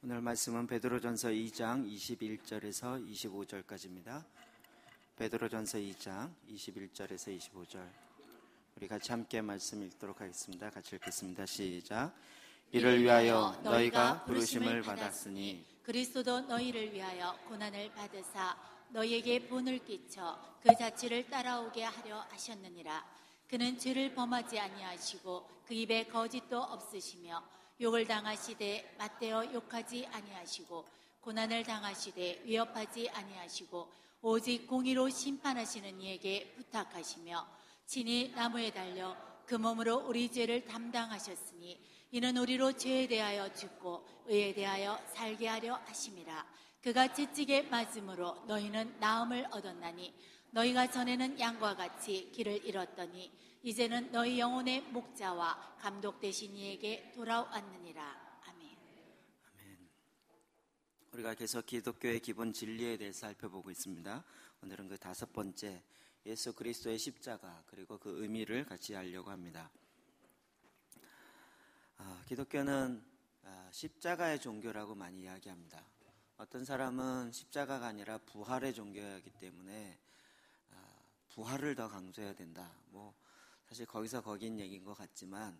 오늘 말씀은 베드로전서 2장 21절에서 25절까지입니다. 베드로전서 2장 21절에서 25절. 우리 같이 함께 말씀 읽도록 하겠습니다. 같이 읽겠습니다. 시작. 이를 위하여 너희가 부르심을 받았으니 그리스도도 너희를 위하여 고난을 받으사 너희에게 본을 끼쳐 그 자취를 따라오게 하려 하셨느니라. 그는 죄를 범하지 아니하시고 그 입에 거짓도 없으시며 욕을 당하시되 맞대어 욕하지 아니하시고 고난을 당하시되 위협하지 아니하시고 오직 공의로 심판하시는 이에게 부탁하시며 친히 나무에 달려 그 몸으로 우리 죄를 담당하셨으니 이는 우리로 죄에 대하여 죽고 의에 대하여 살게 하려 하심이라. 그가 채찍에 맞음으로 너희는 나음을 얻었나니 너희가 전에는 양과 같이 길을 잃었더니 이제는 너희 영혼의 목자와 감독 되신 이에게 돌아왔느니라. 아멘. 아멘. 우리가 계속 기독교의 기본 진리에 대해서 살펴보고 있습니다. 오늘은 그 5번째 예수 그리스도의 십자가 그리고 그 의미를 같이 알려고 합니다. 기독교는 십자가의 종교라고 많이 이야기합니다. 어떤 사람은 십자가가 아니라 부활의 종교이기 때문에 부활을 더 강조해야 된다. 사실 거기서 거긴 얘기인 것 같지만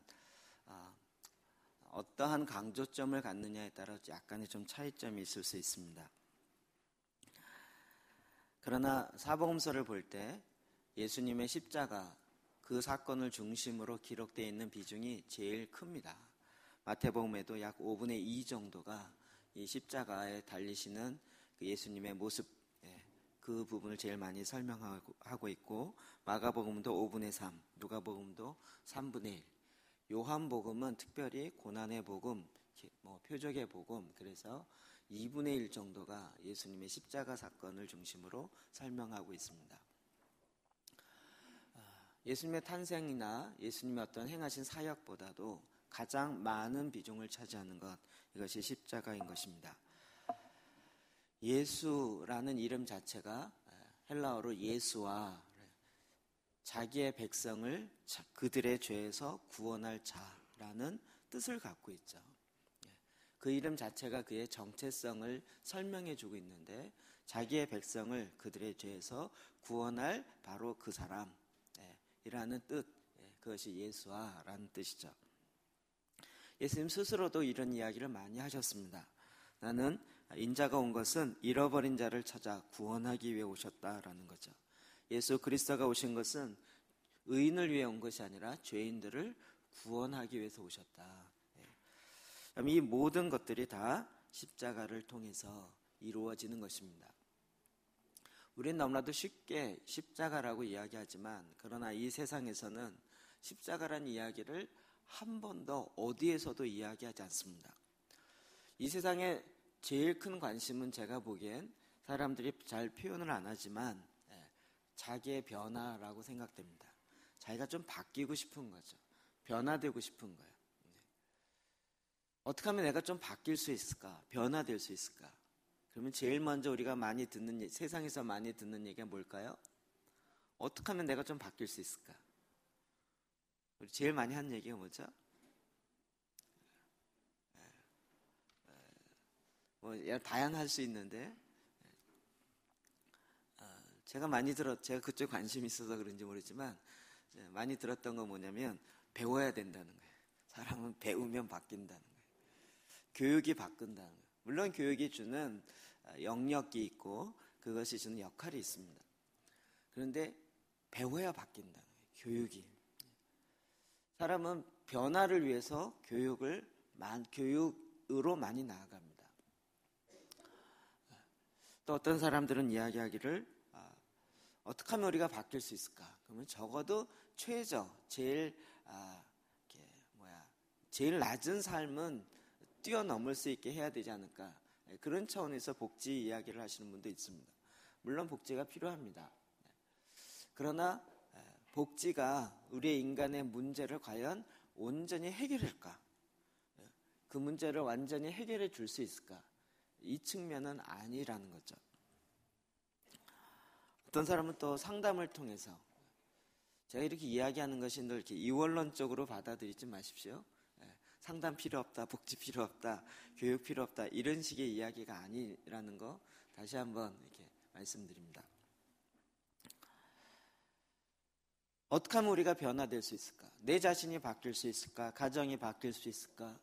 어떠한 강조점을 갖느냐에 따라 약간의 좀 차이점이 있을 수 있습니다. 그러나 사복음서를 볼 때 예수님의 십자가 그 사건을 중심으로 기록되어 있는 비중이 제일 큽니다. 마태복음에도 약 5분의 2 정도가 이 십자가에 달리시는 그 예수님의 모습, 그 부분을 제일 많이 설명하고 있고, 마가복음도 5분의 3, 누가복음도 3분의 1, 요한복음은 특별히 고난의 복음, 표적의 복음, 그래서 2분의 1 정도가 예수님의 십자가 사건을 중심으로 설명하고 있습니다. 예수님의 탄생이나 예수님의 어떤 행하신 사역보다도 가장 많은 비중을 차지하는 것, 이것이 십자가인 것입니다. 예수라는 이름 자체가 헬라어로 예수와 자기의 백성을 그들의 죄에서 구원할 자라는 뜻을 갖고 있죠. 그 이름 자체가 그의 정체성을 설명해 주고 있는데, 자기의 백성을 그들의 죄에서 구원할 바로 그 사람이라는 뜻, 그것이 예수와라는 뜻이죠. 예수님 스스로도 이런 이야기를 많이 하셨습니다. 나는 인자가 온 것은 잃어버린 자를 찾아 구원하기 위해 오셨다라는 거죠. 예수 그리스도가 오신 것은 의인을 위해 온 것이 아니라 죄인들을 구원하기 위해서 오셨다. 이 모든 것들이 다 십자가를 통해서 이루어지는 것입니다. 우리는 너무나도 쉽게 십자가라고 이야기하지만, 그러나 이 세상에서는 십자가라는 이야기를 한 번도 어디에서도 이야기하지 않습니다. 이 세상에 제일 큰 관심은 제가 보기엔 사람들이 잘 표현을 안 하지만 자기의 변화라고 생각됩니다. 자기가 좀 바뀌고 싶은 거죠. 변화되고 싶은 거예요. 어떻게 하면 내가 좀 바뀔 수 있을까? 변화될 수 있을까? 그러면 제일 먼저 우리가 많이 듣는, 세상에서 많이 듣는 얘기가 뭘까요? 어떻게 하면 내가 좀 바뀔 수 있을까? 우리 제일 많이 하는 얘기가 뭐죠? 다양할 수 있는데, 제가 그쪽에 관심이 있어서 그런지 모르지만, 많이 들었던 건 뭐냐면, 배워야 된다는 거예요. 사람은 배우면 바뀐다는 거예요. 교육이 바꾼다는 거예요. 물론 교육이 주는 영역이 있고, 그것이 주는 역할이 있습니다. 그런데 배워야 바뀐다는 거예요. 교육이. 사람은 변화를 위해서 교육으로 많이 나아갑니다. 또 어떤 사람들은 이야기하기를 어떻게 하면 우리가 바뀔 수 있을까? 그러면 적어도 제일 낮은 삶은 뛰어넘을 수 있게 해야 되지 않을까? 그런 차원에서 복지 이야기를 하시는 분도 있습니다. 물론 복지가 필요합니다. 그러나 복지가 우리의 인간의 문제를 과연 온전히 해결할까? 그 문제를 완전히 해결해 줄 수 있을까? 이 측면은 아니라는 거죠. 어떤 사람은 또 상담을 통해서, 제가 이렇게 이야기하는 것이 늘 이렇게 이원론적으로 받아들이지 마십시오. 상담 필요 없다, 복지 필요 없다, 교육 필요 없다, 이런 식의 이야기가 아니라는 거 다시 한번 이렇게 말씀드립니다. 어떻게 하면 우리가 변화될 수 있을까? 내 자신이 바뀔 수 있을까? 가정이 바뀔 수 있을까?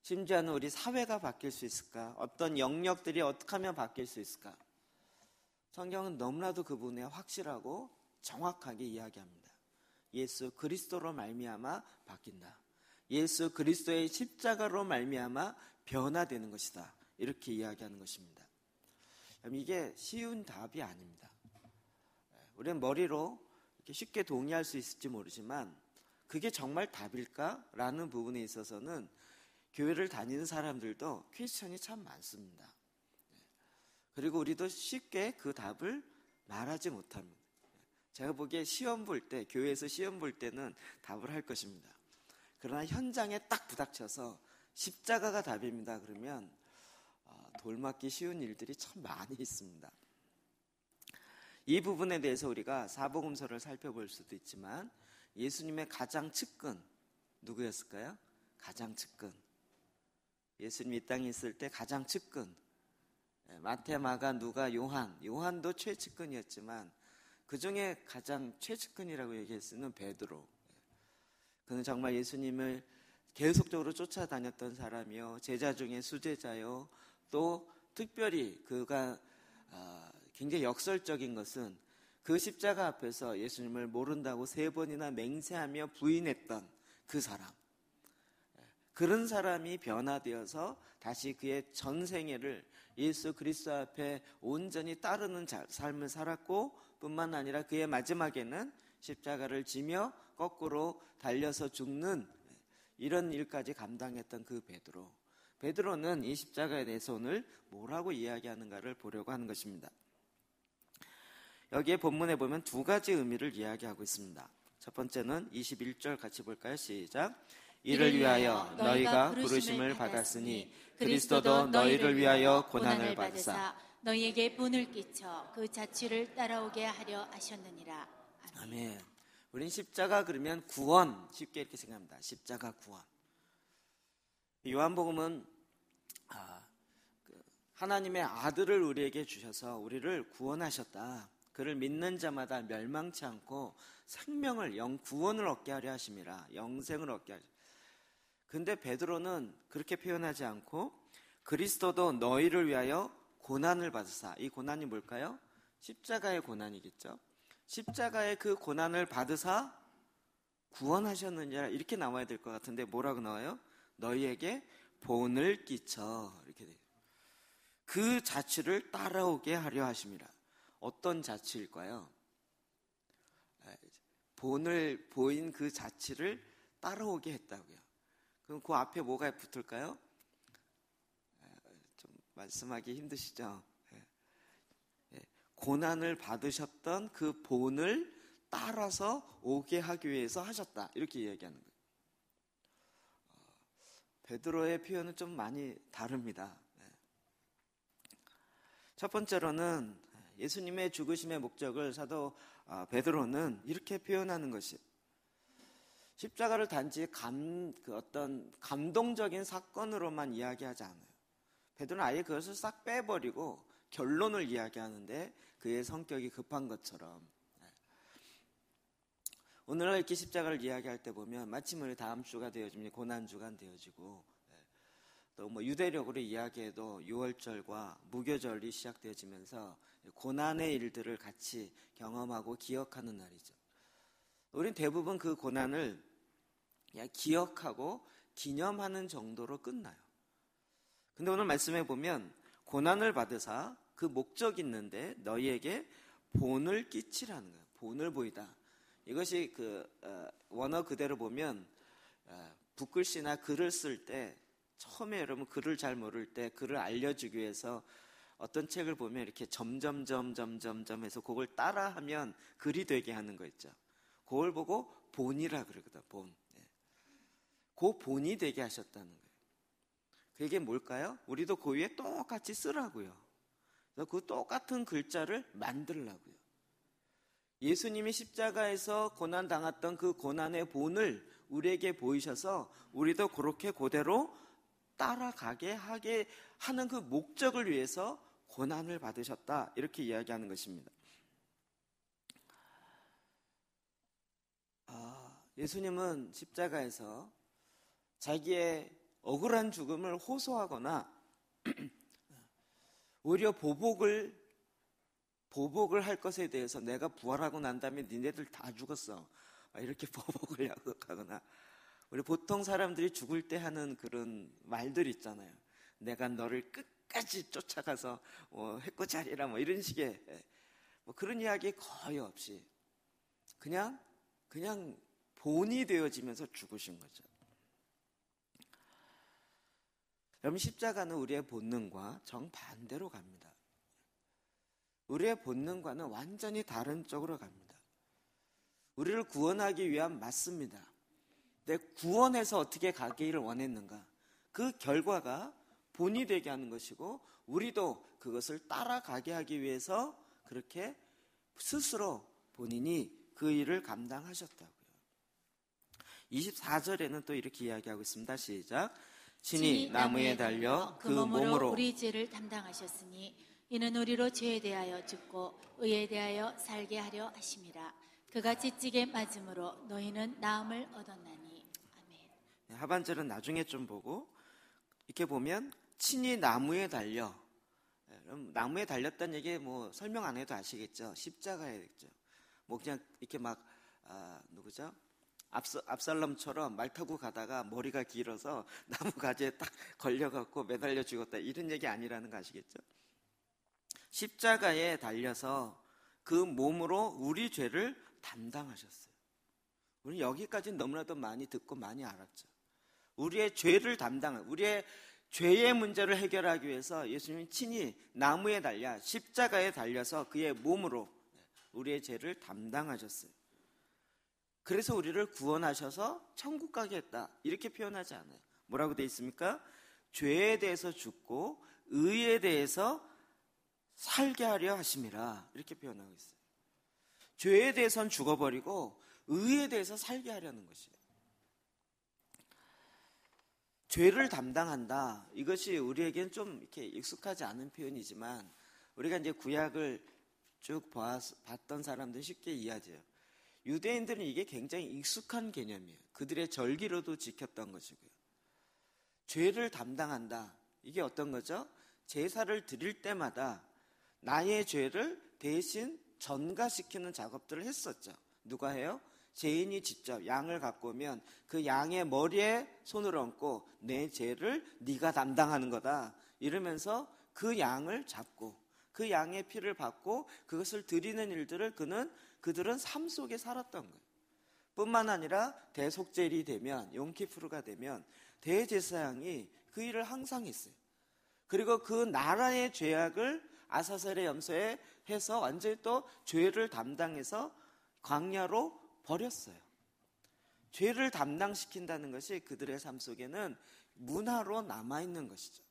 심지어는 우리 사회가 바뀔 수 있을까? 어떤 영역들이 어떻게 하면 바뀔 수 있을까? 성경은 너무나도 그 부분에 확실하고 정확하게 이야기합니다. 예수 그리스도로 말미암아 바뀐다. 예수 그리스도의 십자가로 말미암아 변화되는 것이다. 이렇게 이야기하는 것입니다. 이게 쉬운 답이 아닙니다. 우리는 머리로 이렇게 쉽게 동의할 수 있을지 모르지만 그게 정말 답일까라는 부분에 있어서는 교회를 다니는 사람들도 퀘스천이 참 많습니다. 그리고 우리도 쉽게 그 답을 말하지 못합니다. 제가 보기에 시험 볼 때, 교회에서 시험 볼 때는 답을 할 것입니다. 그러나 현장에 딱 부닥쳐서 십자가가 답입니다. 그러면 돌맞기 쉬운 일들이 참 많이 있습니다. 이 부분에 대해서 우리가 사복음서를 살펴볼 수도 있지만 예수님의 가장 측근 누구였을까요? 가장 측근. 예수님이 이 땅에 있을 때 가장 측근. 마태, 마가, 누가, 요한도 최측근이었지만 그 중에 가장 최측근이라고 얘기할 수 있는 베드로. 그는 정말 예수님을 계속적으로 쫓아다녔던 사람이요, 제자 중에 수제자요. 또 특별히 그가 굉장히 역설적인 것은 그 십자가 앞에서 예수님을 모른다고 3번이나 맹세하며 부인했던 그 사람. 그런 사람이 변화되어서 다시 그의 전생애를 예수 그리스도 앞에 온전히 따르는 삶을 살았고, 뿐만 아니라 그의 마지막에는 십자가를 지며 거꾸로 달려서 죽는 이런 일까지 감당했던 그 베드로는 이 십자가에 대해서 오늘 뭐라고 이야기하는가를 보려고 하는 것입니다. 여기에 본문에 보면 2가지 의미를 이야기하고 있습니다. 첫 번째는 21절 같이 볼까요? 시작. 이를 위하여 너희가 부르심을 받았으니 그리스도도 너희를 위하여 고난을 받으사 너희에게 본을 끼쳐 그 자취를 따라오게 하려 하셨느니라. 아멘. 우린 십자가 그러면 구원, 쉽게 이렇게 생각합니다. 십자가 구원. 요한복음은 하나님의 아들을 우리에게 주셔서 우리를 구원하셨다. 그를 믿는 자마다 멸망치 않고 생명을, 구원을 얻게 하려 하심이라. 영생을 얻게 하려. 근데 베드로는 그렇게 표현하지 않고 그리스도도 너희를 위하여 고난을 받으사. 이 고난이 뭘까요? 십자가의 고난이겠죠. 십자가의 그 고난을 받으사 구원하셨느니라, 이렇게 나와야 될 것 같은데 뭐라고 나와요? 너희에게 본을 끼쳐, 이렇게 돼요. 그 자취를 따라오게 하려 하심이라. 어떤 자취일까요? 본을 보인 그 자취를 따라오게 했다고요. 그럼 그 앞에 뭐가 붙을까요? 좀 말씀하기 힘드시죠? 고난을 받으셨던 그 본을 따라서 오게 하기 위해서 하셨다, 이렇게 이야기하는 거예요. 베드로의 표현은 좀 많이 다릅니다. 첫 번째로는 예수님의 죽으심의 목적을 사도 베드로는 이렇게 표현하는 것이, 십자가를 단지 어떤 감동적인 사건으로만 이야기하지 않아요. 베드로는 아예 그것을 싹 빼버리고 결론을 이야기하는데 그의 성격이 급한 것처럼, 오늘날 이렇게 십자가를 이야기할 때 보면 마침 우리 다음 주가 되어지면 고난주가 되어지고, 또 뭐 유대력으로 이야기해도 6월절과 무교절이 시작되어지면서 고난의 일들을 같이 경험하고 기억하는 날이죠. 우린 대부분 그 고난을 그냥 기억하고 기념하는 정도로 끝나요. 근데 오늘 말씀해 보면 고난을 받으사 그 목적이 있는데 너희에게 본을 끼치라는 거예요. 본을 보이다. 이것이 원어 그대로 보면 붓글씨나 글을 쓸 때, 처음에 여러분 글을 잘 모를 때 글을 알려주기 위해서 어떤 책을 보면 이렇게 점점점점점점 해서 그걸 따라하면 글이 되게 하는 거 있죠. 그걸 보고 본이라 그러거든. 본. 그 본이 되게 하셨다는 거예요. 그게 뭘까요? 우리도 그 위에 똑같이 쓰라고요. 그래서 그 똑같은 글자를 만들라고요. 예수님이 십자가에서 고난당했던 그 고난의 본을 우리에게 보이셔서 우리도 그렇게 그대로 따라가게 하게 하는 그 목적을 위해서 고난을 받으셨다, 이렇게 이야기하는 것입니다. 예수님은 십자가에서 자기의 억울한 죽음을 호소하거나 오히려 보복을 할 것에 대해서 내가 부활하고 난 다음에 니네들 다 죽었어, 이렇게 보복을 하거나, 우리 보통 사람들이 죽을 때 하는 그런 말들 있잖아요. 내가 너를 끝까지 쫓아가서 해코지하리라, 뭐 이런 식의 뭐 그런 이야기 거의 없이 그냥 본이 되어지면서 죽으신 거죠. 여러분, 십자가는 우리의 본능과 정반대로 갑니다. 우리의 본능과는 완전히 다른 쪽으로 갑니다. 우리를 구원하기 위한 맞습니다. 근데 구원해서 어떻게 가기를 원했는가? 그 결과가 본이 되게 하는 것이고, 우리도 그것을 따라가게 하기 위해서 그렇게 스스로 본인이 그 일을 감당하셨다고요. 24절에는 또 이렇게 이야기하고 있습니다. 시작. 친히 나무에 달려 그 몸으로 우리 죄를 담당하셨으니 이는 우리로 죄에 대하여 죽고 의에 대하여 살게 하려 하심이라. 그가 채찍에 맞음으로 너희는 나음을 얻었나니. 아멘. 하반절은 나중에 좀 보고, 이렇게 보면 친히 나무에 달려, 나무에 달렸다는 얘기 뭐 설명 안 해도 아시겠죠. 십자가에 됐죠. 뭐 그냥 이렇게 막 누구죠? 압살롬처럼 말 타고 가다가 머리가 길어서 나무 가지에 딱 걸려갖고 매달려 죽었다, 이런 얘기 아니라는 거 아시겠죠? 십자가에 달려서 그 몸으로 우리 죄를 담당하셨어요. 우리 여기까지는 너무나도 많이 듣고 많이 알았죠. 우리의 죄를 우리의 죄의 문제를 해결하기 위해서 예수님이 친히 나무에 달려 십자가에 달려서 그의 몸으로 우리의 죄를 담당하셨어요. 그래서 우리를 구원하셔서 천국 가게 했다, 이렇게 표현하지 않아요. 뭐라고 되어 있습니까? 죄에 대해서 죽고 의에 대해서 살게 하려 하심이라, 이렇게 표현하고 있어요. 죄에 대해서는 죽어버리고 의에 대해서 살게 하려는 것이에요. 죄를 담당한다, 이것이 우리에겐 좀 이렇게 익숙하지 않은 표현이지만, 우리가 이제 구약을 쭉 봤던 사람들은 쉽게 이해하죠. 유대인들은 이게 굉장히 익숙한 개념이에요. 그들의 절기로도 지켰던 것이고요. 죄를 담당한다, 이게 어떤 거죠? 제사를 드릴 때마다 나의 죄를 대신 전가시키는 작업들을 했었죠. 누가 해요? 죄인이 직접 양을 갖고 오면 그 양의 머리에 손을 얹고 내 죄를 네가 담당하는 거다, 이러면서 그 양을 잡고 그 양의 피를 받고 그것을 드리는 일들을 그들은 삶 속에 살았던 거예요. 뿐만 아니라 대속죄일이 되면, 용키푸르가 되면 대제사장이 그 일을 항상 했어요. 그리고 그 나라의 죄악을 아사셀의 염소에 해서 완전히 또 죄를 담당해서 광야로 버렸어요. 죄를 담당시킨다는 것이 그들의 삶 속에는 문화로 남아있는 것이죠.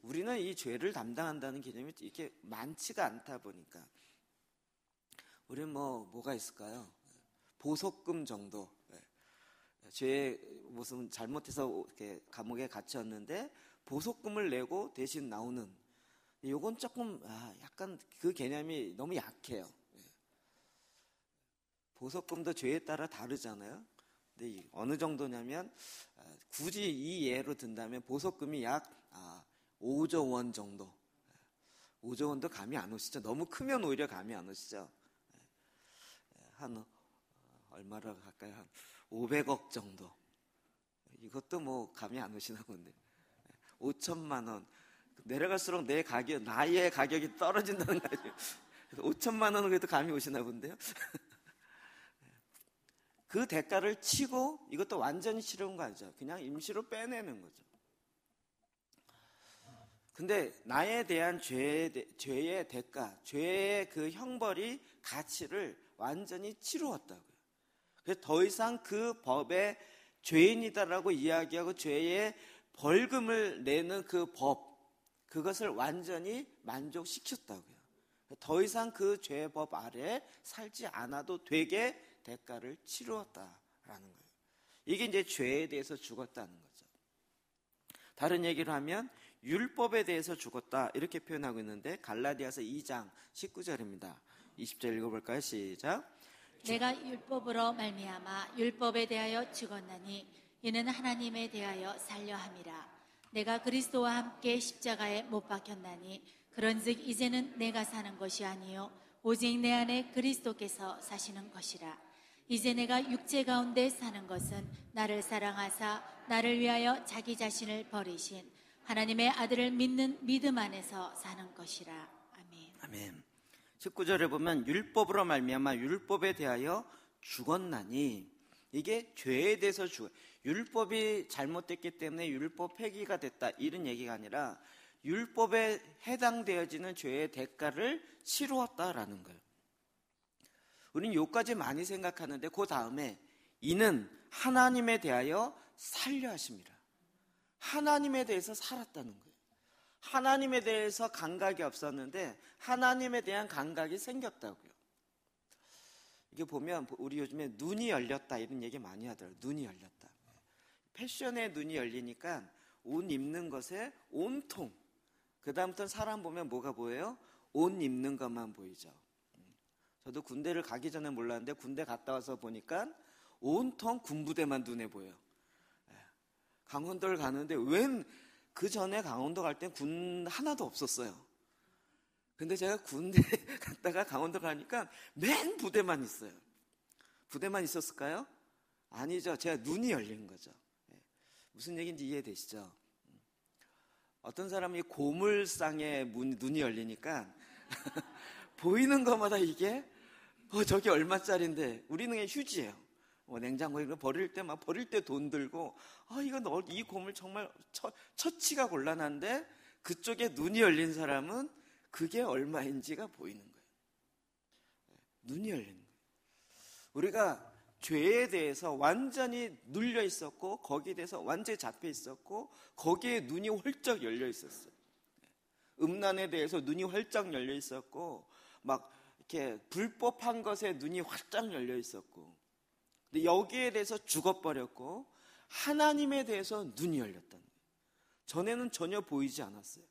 우리는 이 죄를 담당한다는 개념이 이렇게 많지가 않다 보니까, 우리는 뭐가 있을까요? 보석금 정도. 죄 무슨 잘못해서 이렇게 감옥에 갇혔는데 보석금을 내고 대신 나오는, 요건 조금 약간 그 개념이 너무 약해요. 보석금도 죄에 따라 다르잖아요. 근데 어느 정도냐면, 굳이 이 예로 든다면 보석금이 약 5조 원 정도. 5조 원도 감이 안 오시죠? 너무 크면 오히려 감이 안 오시죠? 한 얼마로 갈까요? 한 500억 정도. 이것도 뭐 감이 안 오시나 본데. 5천만 원. 내려갈수록 나의 가격이 떨어진다는 거 아니에요? 5천만 원은 그래도 감이 오시나 본데요. 그 대가를 치고, 이것도 완전히 치르는 거 아니죠. 그냥 임시로 빼내는 거죠. 근데 나에 대한 죄의 대가, 죄의 그 형벌이 가치를 완전히 치루었다고요. 그래서 더 이상 그 법에 죄인이다라고 이야기하고 죄의 벌금을 내는 그 법, 그것을 완전히 만족시켰다고요. 더 이상 그 죄의 법 아래에 살지 않아도 되게 대가를 치루었다라는 거예요. 이게 이제 죄에 대해서 죽었다는 거죠. 다른 얘기를 하면 율법에 대해서 죽었다 이렇게 표현하고 있는데 갈라디아서 2장 19절입니다. 20절 읽어볼까요? 시작. 내가 율법으로 말미암아 율법에 대하여 죽었나니 이는 하나님에 대하여 살려 함이라. 내가 그리스도와 함께 십자가에 못 박혔나니 그런즉 이제는 내가 사는 것이 아니요 오직 내 안에 그리스도께서 사시는 것이라. 이제 내가 육체 가운데 사는 것은 나를 사랑하사 나를 위하여 자기 자신을 버리신 하나님의 아들을 믿는 믿음 안에서 사는 것이라. 아멘. 아멘. 19절에 보면 율법으로 말미암아 율법에 대하여 죽었나니, 이게 죄에 대해서 율법이 잘못됐기 때문에 율법 폐기가 됐다 이런 얘기가 아니라 율법에 해당되어지는 죄의 대가를 치루었다라는 거예요. 우리는 요까지 많이 생각하는데 그 다음에 이는 하나님에 대하여 살려 하심이라. 하나님에 대해서 살았다는 거예요. 하나님에 대해서 감각이 없었는데 하나님에 대한 감각이 생겼다고요. 이게 보면 우리 요즘에 눈이 열렸다 이런 얘기 많이 하더라고요. 눈이 열렸다. 패션에 눈이 열리니까 옷 입는 것에 온통, 그 다음부터는 사람 보면 뭐가 보여요? 옷 입는 것만 보이죠. 저도 군대를 가기 전에 몰랐는데 군대 갔다 와서 보니까 온통 군부대만 눈에 보여요. 강원도를 가는데 웬 그 전에 강원도 갈 땐 군 하나도 없었어요. 근데 제가 군대 갔다가 강원도 가니까 맨 부대만 있어요. 부대만 있었을까요? 아니죠. 제가 눈이 열린 거죠. 무슨 얘기인지 이해되시죠? 어떤 사람이 고물상에 눈이 열리니까 보이는 것마다 이게 저게 얼마짜린데, 우리는 그냥 휴지예요. 냉장고에 버릴 때 막 버릴 때 돈 들고 이거 이 고물 정말 처치가 곤란한데 그쪽에 눈이 열린 사람은 그게 얼마인지가 보이는 거예요. 눈이 열린 거예요. 우리가 죄에 대해서 완전히 눌려 있었고 거기에 대해서 완전히 잡혀 있었고 거기에 눈이 홀쩍 열려 있었어요. 음란에 대해서 눈이 활짝 열려 있었고 막 이렇게 불법한 것에 눈이 활짝 열려 있었고, 근데 여기에 대해서 죽어버렸고 하나님에 대해서 눈이 열렸다는 거예요. 전에는 전혀 보이지 않았어요.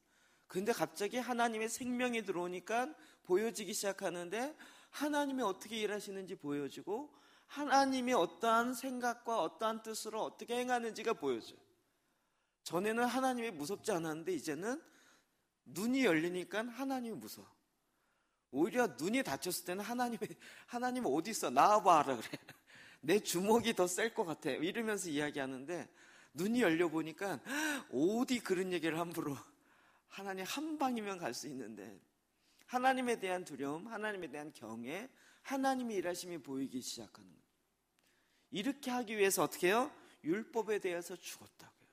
근데 갑자기 하나님의 생명이 들어오니까 보여지기 시작하는데 하나님이 어떻게 일하시는지 보여지고 하나님이 어떠한 생각과 어떠한 뜻으로 어떻게 행하는지가 보여져요. 전에는 하나님이 무섭지 않았는데 이제는 눈이 열리니까 하나님이 무서워. 오히려 눈이 닫혔을 때는 하나님 어디 있어? 나와봐라 그래. 내 주먹이 더 셀 것 같아. 이러면서 이야기하는데 눈이 열려보니까 어디 그런 얘기를 함부로, 하나님 한 방이면 갈 수 있는데 하나님에 대한 두려움, 하나님에 대한 경외, 하나님의 일하심이 보이기 시작하는 거예요. 이렇게 하기 위해서 어떻게 해요? 율법에 대해서 죽었다고요.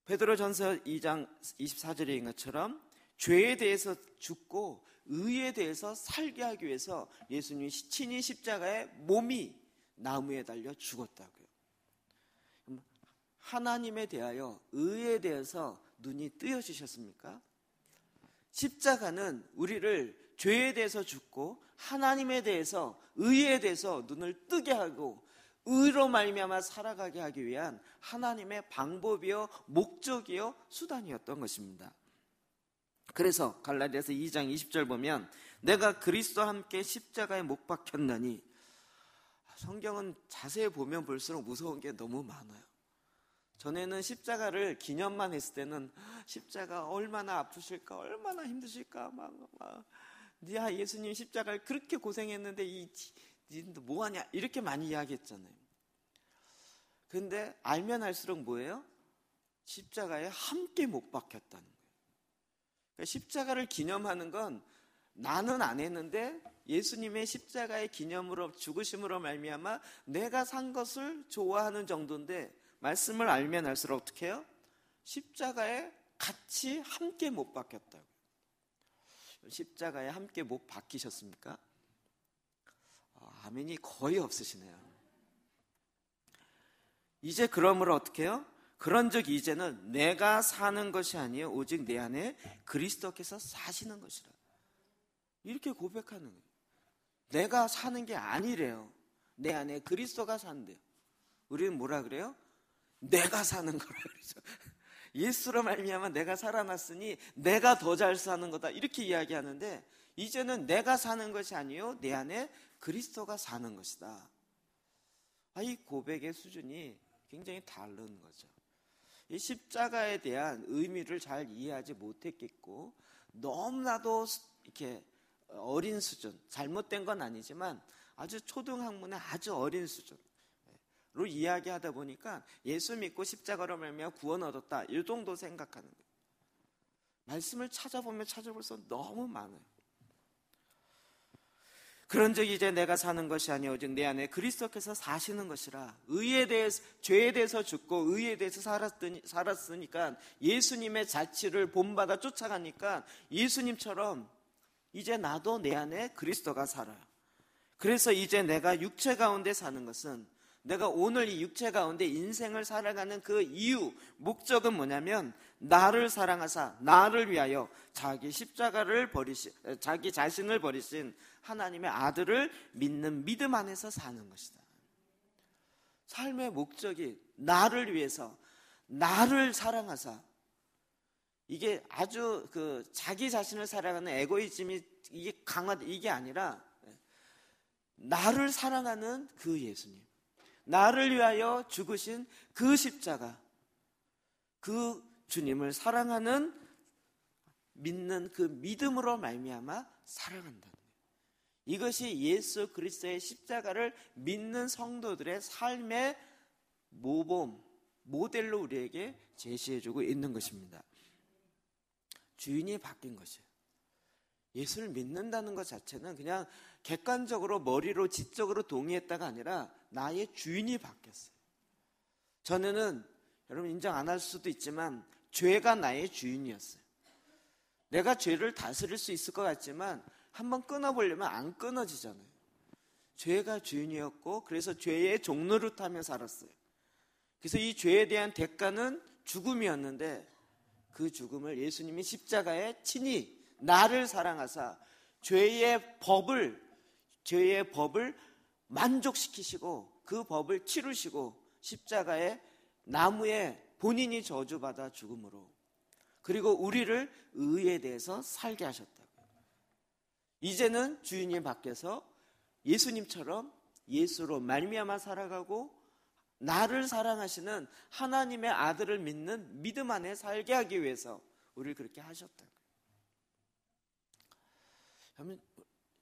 베드로전서 2장 24절인 것처럼 죄에 대해서 죽고 의에 대해서 살게 하기 위해서 예수님이 친히 십자가에 몸이 나무에 달려 죽었다고요. 하나님에 대하여, 의에 대해서 눈이 뜨여지셨습니까? 십자가는 우리를 죄에 대해서 죽고 하나님에 대해서, 의에 대해서 눈을 뜨게 하고 의로 말미암아 살아가게 하기 위한 하나님의 방법이요 목적이요 수단이었던 것입니다. 그래서 갈라디아서 2장 20절 보면 내가 그리스도와 함께 십자가에 못 박혔나니, 성경은 자세히 보면 볼수록 무서운 게 너무 많아요. 전에는 십자가를 기념만 했을 때는 십자가 얼마나 아프실까, 얼마나 힘드실까, 야 예수님 십자가를 그렇게 고생했는데 니도 뭐하냐 이렇게 많이 이야기했잖아요. 근데 알면 알수록 뭐예요? 십자가에 함께 못 박혔다는 거예요. 그러니까 십자가를 기념하는 건 나는 안 했는데 예수님의 십자가의 기념으로, 죽으심으로 말미암아 내가 산 것을 좋아하는 정도인데, 말씀을 알면 알수록 어떻게 해요? 십자가에 같이 함께 못 박혔다고. 십자가에 함께 못 박히셨습니까? 아멘이 거의 없으시네요. 이제 그러므로 어떻게 해요? 그런즉 이제는 내가 사는 것이 아니요 오직 내 안에 그리스도께서 사시는 것이라. 이렇게 고백하는 거예요. 내가 사는 게 아니래요. 내 안에 그리스도가 산대요. 우리는 뭐라 그래요? 내가 사는 거라 그러죠. 예수로 말미암아 내가 살아났으니 내가 더 잘 사는 거다 이렇게 이야기하는데, 이제는 내가 사는 것이 아니요 내 안에 그리스도가 사는 것이다. 이 고백의 수준이 굉장히 다른 거죠. 이 십자가에 대한 의미를 잘 이해하지 못했겠고, 너무나도 이렇게 어린 수준, 잘못된 건 아니지만 아주 초등학문의 아주 어린 수준로 이야기하다 보니까 예수 믿고 십자가로 말미암아 구원 얻었다 이 정도 생각하는 거예요. 말씀을 찾아보면 찾아볼수록 너무 많아요. 그런즉 이제 내가 사는 것이 아니오 오직 내 안에 그리스도께서 사시는 것이라. 의에 대해서, 죄에 대해서 죽고 의에 대해서 살았으니까 예수님의 자취를 본받아 쫓아가니까 예수님처럼 이제 나도 내 안에 그리스도가 살아요. 그래서 이제 내가 육체 가운데 사는 것은, 내가 오늘 이 육체 가운데 인생을 살아가는 그 이유, 목적은 뭐냐면 나를 사랑하사 나를 위하여 자기 자기 자신을 버리신 하나님의 아들을 믿는 믿음 안에서 사는 것이다. 삶의 목적이 나를 위해서, 나를 사랑하사, 이게 아주 자기 자신을 사랑하는 에고이즘이 이게 강한 이게 아니라 나를 사랑하는 그 예수님, 나를 위하여 죽으신 그 십자가, 그 주님을 사랑하는 믿는 그 믿음으로 말미암아 살아간다는 거예요. 이것이 예수 그리스도의 십자가를 믿는 성도들의 삶의 모범, 모델로 우리에게 제시해주고 있는 것입니다. 주인이 바뀐 것이에요. 예수를 믿는다는 것 자체는 그냥 객관적으로 머리로 지적으로 동의했다가 아니라 나의 주인이 바뀌었어요. 전에는 여러분 인정 안 할 수도 있지만 죄가 나의 주인이었어요. 내가 죄를 다스릴 수 있을 것 같지만 한번 끊어보려면 안 끊어지잖아요. 죄가 주인이었고, 그래서 죄의 종노릇 하며 살았어요. 그래서 이 죄에 대한 대가는 죽음이었는데, 그 죽음을 예수님이 십자가에 친히 나를 사랑하사 죄의 법을 만족시키시고 그 법을 치르시고 십자가에 나무에 본인이 저주받아 죽음으로, 그리고 우리를 의에 대해서 살게 하셨다고요. 이제는 주인이 바뀌어서 예수님처럼 예수로 말미암아 살아가고 나를 사랑하시는 하나님의 아들을 믿는 믿음 안에 살게 하기 위해서 우리를 그렇게 하셨다고요.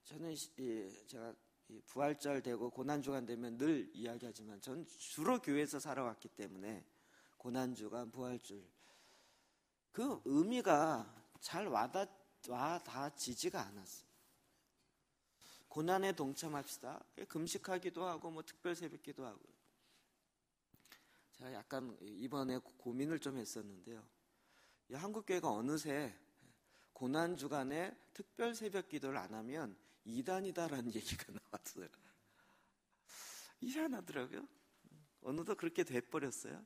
저는 제가 부활절 되고 고난주간 되면 늘 이야기하지만 전 주로 교회에서 살아왔기 때문에 고난주간, 부활절 그 의미가 잘 와닿지지가 않았어요. 고난에 동참합시다. 금식하기도 하고 뭐 특별 새벽기도 하고. 제가 약간 이번에 고민을 좀 했었는데요. 이 한국교회가 어느새 고난주간에 특별 새벽기도를 안 하면 이단이다라는 얘기가 나왔어요. 이상하더라고요. 어느덧 그렇게 돼버렸어요.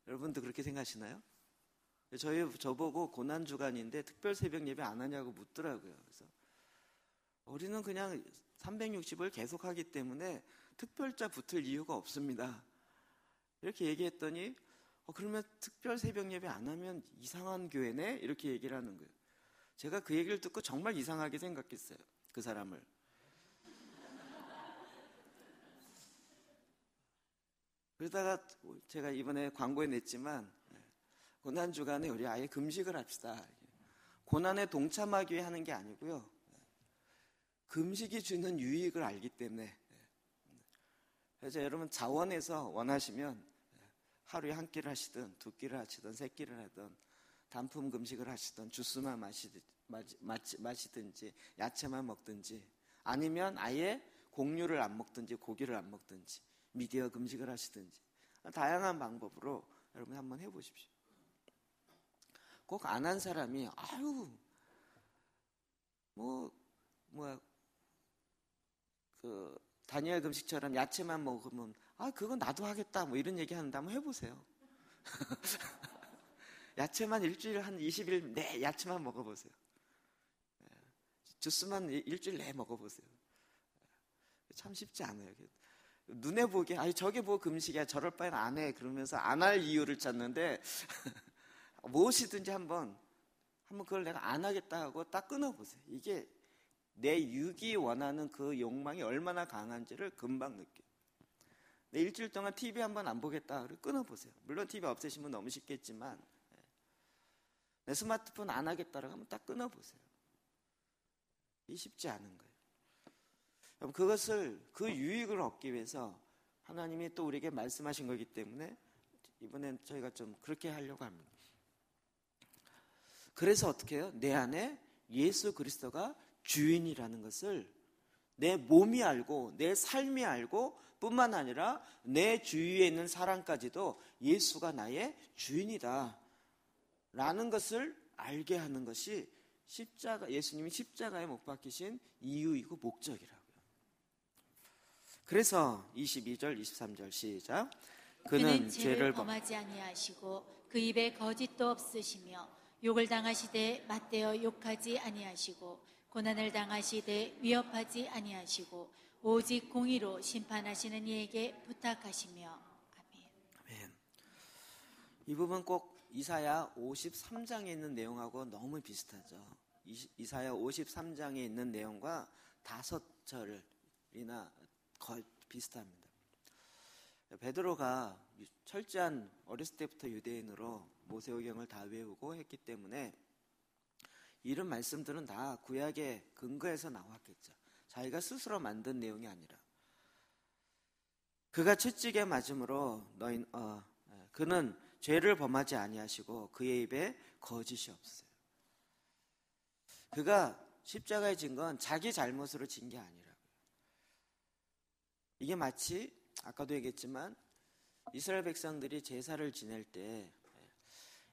여러분도 그렇게 생각하시나요? 저보고 고난주간인데 특별 새벽 예배 안 하냐고 묻더라고요. 그래서 우리는 그냥 360을 계속하기 때문에 특별자 붙을 이유가 없습니다. 이렇게 얘기했더니 그러면 특별 새벽 예배 안 하면 이상한 교회네? 이렇게 얘기를 하는 거예요. 제가 그 얘기를 듣고 정말 이상하게 생각했어요. 그 사람을. 그러다가 제가 이번에 광고에 냈지만 고난주간에 우리 아예 금식을 합시다. 고난에 동참하기 위해 하는 게 아니고요. 금식이 주는 유익을 알기 때문에. 그래서 여러분 자원에서 원하시면 하루에 한 끼를 하시든 두 끼를 하시든 세 끼를 하든 단품 금식을 하시든 주스만 마시든지 야채만 먹든지 아니면 아예 곡류를 안 먹든지 고기를 안 먹든지 미디어 금식을 하시든지 다양한 방법으로 여러분 한번 해보십시오. 꼭 안 한 사람이 다니엘 금식처럼 야채만 먹으면 그건 나도 하겠다 뭐 이런 얘기 하는데 한번 해보세요. 야채만 일주일 한 20일 내 야채만 먹어보세요. 주스만 일주일 내 먹어보세요. 참 쉽지 않아요. 눈에 보기에 아니 저게 뭐 금식이야, 저럴 바엔 안 해, 그러면서 안 할 이유를 찾는데 무엇이든지 한번 그걸 내가 안 하겠다 하고 딱 끊어보세요. 이게 내 육이 원하는 그 욕망이 얼마나 강한지를 금방 느껴요. 내 일주일 동안 TV 한번 안 보겠다, 그래 끊어보세요. 물론 TV 없애시면 너무 쉽겠지만 내 스마트폰 안 하겠다라고 하면 딱 끊어보세요. 이 쉽지 않은 거예요. 그것을, 그 유익을 얻기 위해서 하나님이 또 우리에게 말씀하신 거기 때문에 이번엔 저희가 좀 그렇게 하려고 합니다. 그래서 어떻게 해요? 내 안에 예수 그리스도가 주인이라는 것을 내 몸이 알고 내 삶이 알고 뿐만 아니라 내 주위에 있는 사람까지도 예수가 나의 주인이다 라는 것을 알게 하는 것이 십자가, 예수님이 십자가에 못 박히신 이유이고 목적이라고요. 그래서 22절 23절 시작. 그는 죄를 범하지 아니하시고 그 입에 거짓도 없으시며 욕을 당하시되 맞대어 욕하지 아니하시고 고난을 당하시되 위협하지 아니하시고 오직 공의로 심판하시는 이에게 부탁하시며. 아멘. 아멘. 이 부분 꼭 이사야 53장에 있는 내용하고 너무 비슷하죠. 이사야 53장에 있는 내용과 5절이나 거의 비슷합니다. 베드로가 철저한 어렸을 때부터 유대인으로 모세오경을 다 외우고 했기 때문에 이런 말씀들은 다 구약의 근거에서 나왔겠죠. 자기가 스스로 만든 내용이 아니라. 그가 채찍에 맞음으로 그는 죄를 범하지 아니하시고 그의 입에 거짓이 없어요. 그가 십자가에 진 건 자기 잘못으로 진 게 아니라고요. 이게 마치 아까도 얘기했지만 이스라엘 백성들이 제사를 지낼 때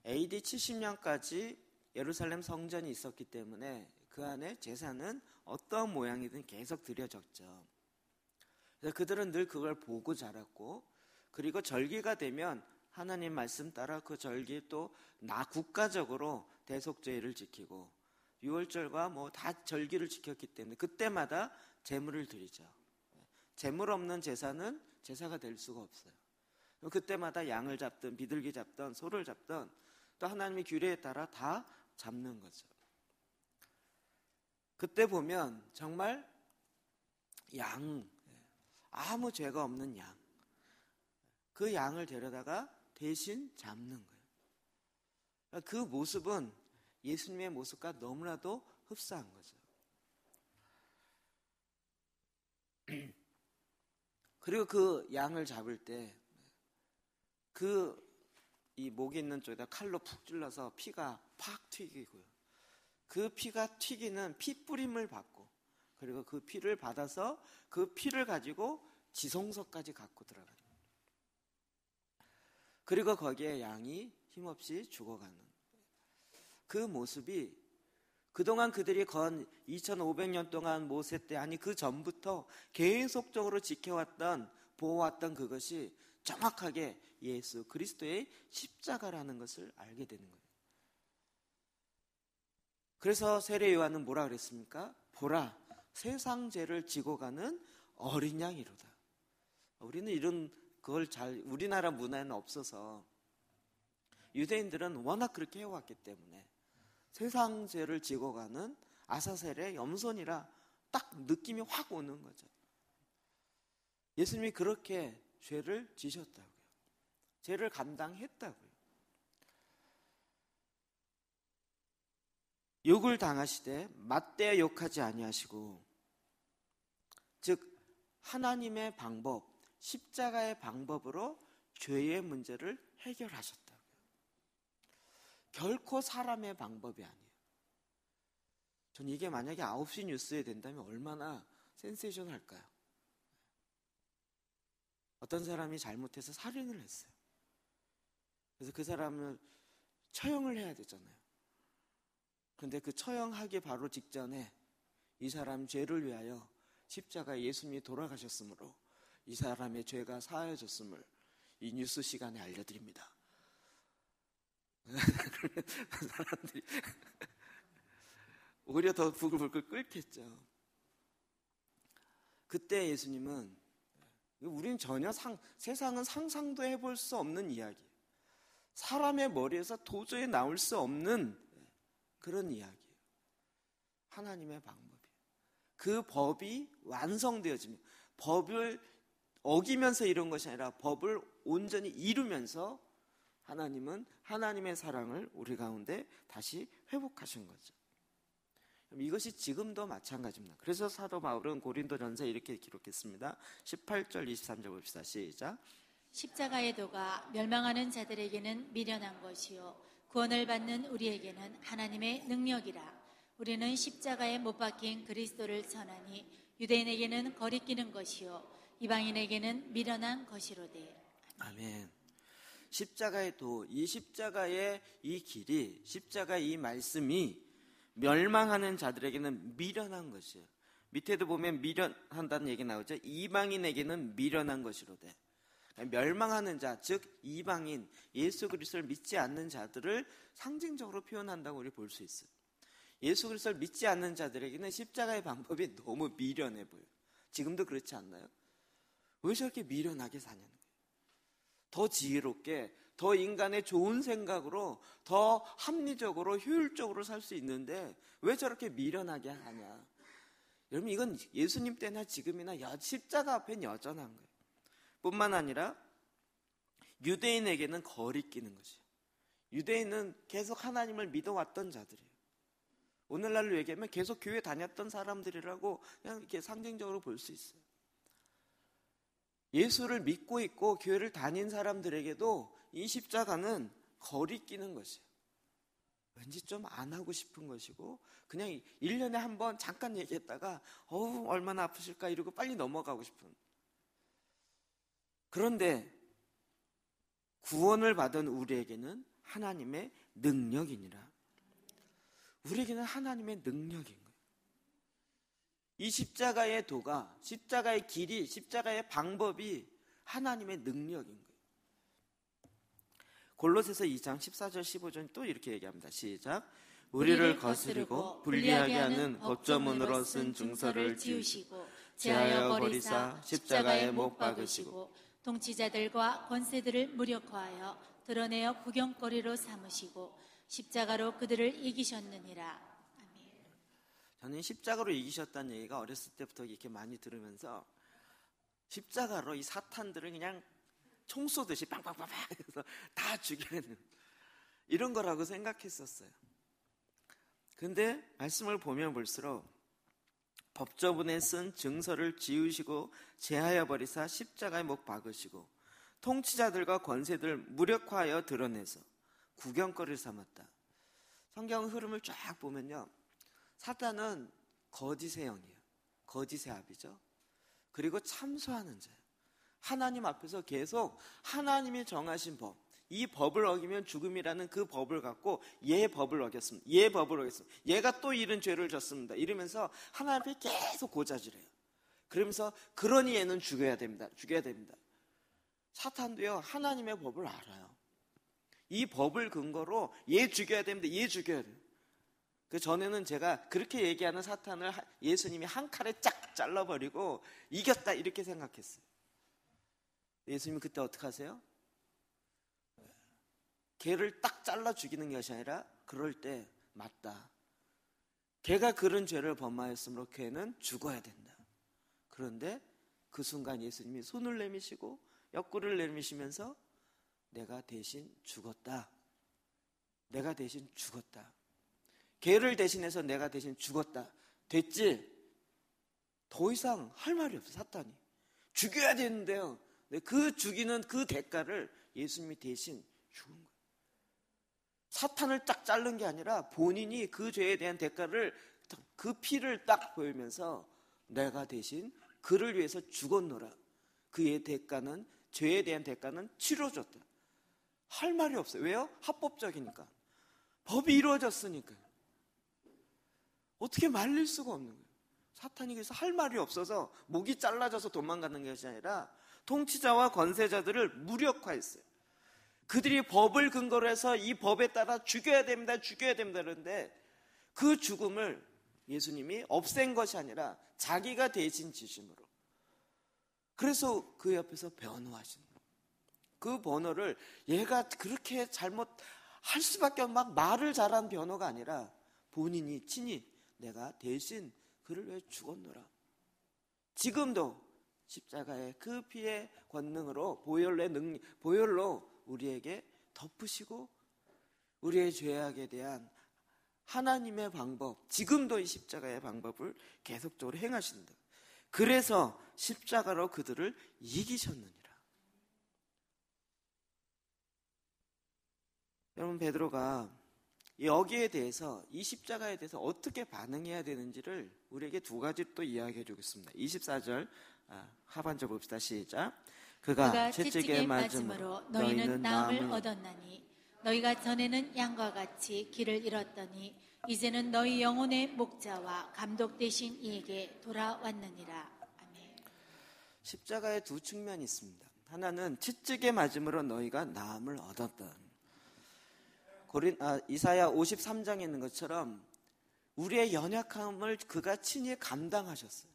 AD 70년까지 예루살렘 성전이 있었기 때문에 그 안에 제사는 어떤 모양이든 계속 드려졌죠. 그래서 그들은 늘 그걸 보고 자랐고, 그리고 절기가 되면 하나님 말씀 따라 그 절기 또 국가적으로 대속죄를 지키고 유월절과 뭐 다 절기를 지켰기 때문에 그때마다 제물을 드리죠. 제물 없는 제사는 제사가 될 수가 없어요. 그때마다 양을 잡든 비둘기 잡든 소를 잡든 또 하나님의 규례에 따라 다 잡는 거죠. 그때 보면 정말 아무 죄가 없는 양, 그 양을 데려다가 대신 잡는 거예요. 그 모습은 예수님의 모습과 너무나도 흡사한 거죠. 그리고 그 양을 잡을 때 이 목에 있는 쪽에다 칼로 푹 찔러서 피가 팍 튀기고요. 그 피가 튀기는 피 뿌림을 받고, 그리고 그 피를 받아서 그 피를 가지고 지성소까지 갖고 들어가요. 그리고 거기에 양이 힘없이 죽어가는 그 모습이 그동안 그들이 건 2500년 동안 모세 때, 아니 그 전부터 계속적으로 지켜왔던, 보호왔던 그것이 정확하게 예수 그리스도의 십자가라는 것을 알게 되는 거예요. 그래서 세례 요한은 뭐라 그랬습니까? 보라, 세상 죄를 지고 가는 어린 양이로다. 우리는 이런 그걸 우리나라 문화에는 없어서, 유대인들은 워낙 그렇게 해왔기 때문에 세상 죄를 지고 가는 아사셀의 염손이라 딱 느낌이 확 오는 거죠. 예수님이 그렇게 죄를 지셨다고요. 죄를 감당했다고요. 욕을 당하시되 맞대어 욕하지 아니하시고, 즉 하나님의 방법, 십자가의 방법으로 죄의 문제를 해결하셨다고요. 결코 사람의 방법이 아니에요. 전 이게 만약에 9시 뉴스에 된다면 얼마나 센세이션할까요? 어떤 사람이 잘못해서 살인을 했어요. 그래서 그 사람을 처형을 해야 되잖아요. 그런데 그 처형하기 바로 직전에 이 사람 죄를 위하여 십자가에 예수님이 돌아가셨으므로 이 사람의 죄가 사하여졌음을 이 뉴스 시간에 알려드립니다. 사람들이 오히려 더 부글부글 끓겠죠. 그때 예수님은 우리는 전혀 세상은 상상도 해볼 수 없는 이야기예요. 사람의 머리에서 도저히 나올 수 없는 그런 이야기예요. 하나님의 방법이에요. 그 법이 완성되어지면, 법을 어기면서 이룬 것이 아니라 법을 온전히 이루면서 하나님은 하나님의 사랑을 우리 가운데 다시 회복하신 거죠. 이것이 지금도 마찬가지입니다. 그래서 사도 바울은 고린도전서에 이렇게 기록했습니다. 18절 23절 봅시다. 시작. 십자가의 도가 멸망하는 자들에게는 미련한 것이요 구원을 받는 우리에게는 하나님의 능력이라. 우리는 십자가에 못 박힌 그리스도를 전하니 유대인에게는 거리끼는 것이요 이방인에게는 미련한 것이로되. 아멘. 십자가의 도, 이 십자가의 이 길이, 십자가의 이 말씀이 멸망하는 자들에게는 미련한 것이에요. 밑에도 보면 미련한다는 얘기 나오죠. 이방인에게는 미련한 것이로되. 멸망하는 자, 즉 이방인, 예수 그리스도를 믿지 않는 자들을 상징적으로 표현한다고 우리 볼 수 있어요. 예수 그리스도를 믿지 않는 자들에게는 십자가의 방법이 너무 미련해 보여요. 지금도 그렇지 않나요? 왜 저렇게 미련하게 사냐는 거예요. 더 지혜롭게, 더 인간의 좋은 생각으로, 더 합리적으로, 효율적으로 살 수 있는데 왜 저렇게 미련하게 하냐. 여러분, 이건 예수님 때나 지금이나 십자가 앞엔 여전한 거예요. 뿐만 아니라 유대인에게는 거리끼는 것이에요. 유대인은 계속 하나님을 믿어왔던 자들이에요. 오늘날로 얘기하면 계속 교회 다녔던 사람들이라고 그냥 이렇게 상징적으로 볼 수 있어요. 예수를 믿고 있고 교회를 다닌 사람들에게도 이 십자가는 거리끼는 것이에요. 왠지 좀 안 하고 싶은 것이고 그냥 1년에 한 번 잠깐 얘기했다가 얼마나 아프실까 이러고 빨리 넘어가고 싶은. 그런데 구원을 받은 우리에게는 하나님의 능력이니라. 우리에게는 하나님의 능력인 거예요. 이 십자가의 도가, 십자가의 길이, 십자가의 방법이 하나님의 능력인 거예요. 골로새서 2장 14절 15절 또 이렇게 얘기합니다. 시작. 우리를 거스르고 불리하게 하는 법조문으로 쓴 증서를 지우시고 제하여 버리사 십자가에 못 박으시고 통치자들과 권세들을 무력화하여 드러내어 구경거리로 삼으시고 십자가로 그들을 이기셨느니라. 아멘. 저는 십자가로 이기셨다는 얘기가 어렸을 때부터 이렇게 많이 들으면서 십자가로 이 사탄들을 그냥 총 쏘듯이 빵빵빵빵 해서 다 죽이는 이런 거라고 생각했었어요. 근데 말씀을 보면 볼수록 법조문에 쓴 증서를 지우시고 제하여 버리사 십자가에 못 박으시고 통치자들과 권세들을 무력화하여 드러내서 구경거리를 삼았다. 성경 흐름을 쫙 보면요, 사탄은 거짓의 영이에요. 거짓의 아비죠. 그리고 참소하는 자예요. 하나님 앞에서 계속 하나님이 정하신 법, 이 법을 어기면 죽음이라는 그 법을 갖고 얘 법을 어겼습니다. 얘 법을 어겼습니다. 얘가 또 이런 죄를 졌습니다. 이러면서 하나님 앞에 계속 고자질해요. 그러면서 그러니 얘는 죽여야 됩니다. 죽여야 됩니다. 사탄도요, 하나님의 법을 알아요. 이 법을 근거로 얘 죽여야 됩니다. 얘 죽여야 돼요. 그 전에는 제가 그렇게 얘기하는 사탄을 예수님이 한 칼에 쫙 잘라버리고 이겼다 이렇게 생각했어요. 예수님이 그때 어떻게 하세요? 걔를 딱 잘라 죽이는 것이 아니라 그럴 때 맞다. 걔가 그런 죄를 범하였으므로 걔는 죽어야 된다. 그런데 그 순간 예수님이 손을 내미시고 옆구리를 내미시면서 내가 대신 죽었다. 내가 대신 죽었다. 걔를 대신해서 내가 대신 죽었다. 됐지? 더 이상 할 말이 없어, 사탄이. 죽여야 되는데요. 그 죽이는 그 대가를 예수님이 대신 죽은 거예요. 사탄을 딱 자른 게 아니라 본인이 그 죄에 대한 대가를, 그 피를 딱 보이면서 내가 대신 그를 위해서 죽었노라. 그의 대가는, 죄에 대한 대가는 치러졌다. 할 말이 없어요. 왜요? 합법적이니까. 법이 이루어졌으니까. 어떻게 말릴 수가 없는 거예요. 사탄이 그래서 할 말이 없어서 목이 잘라져서 도망가는 것이 아니라 통치자와 권세자들을 무력화했어요. 그들이 법을 근거로 해서 이 법에 따라 죽여야 됩니다. 죽여야 됩니다. 그런데 그 죽음을 예수님이 없앤 것이 아니라 자기가 대신 지심으로 그래서 그 옆에서 변호하시는 거예요. 그 번호를 얘가 그렇게 잘못할 수밖에 없는 막 말을 잘한 변호가 아니라 본인이 친히 내가 대신 그를 위해 죽었노라. 지금도 십자가의 그 피의 권능으로 보혈로 우리에게 덮으시고 우리의 죄악에 대한 하나님의 방법, 지금도 이 십자가의 방법을 계속적으로 행하신다. 그래서 십자가로 그들을 이기셨느니라. 여러분, 베드로가 여기에 대해서, 이 십자가에 대해서 어떻게 반응해야 되는지를 우리에게 두 가지 또 이야기해 주겠습니다. 24절 하반절 봅시다. 시작. 그가 채찍에 맞음으로 너희는 나음을 얻었나니 너희가 전에는 양과 같이 길을 잃었더니 이제는 너희 영혼의 목자와 감독 되신 이에게 돌아왔느니라. 아멘. 십자가의 두 측면이 있습니다. 하나는 채찍에 맞음으로 너희가 나음을 얻었다. 이사야 53장에 있는 것처럼 우리의 연약함을 그가 친히 감당하셨어요.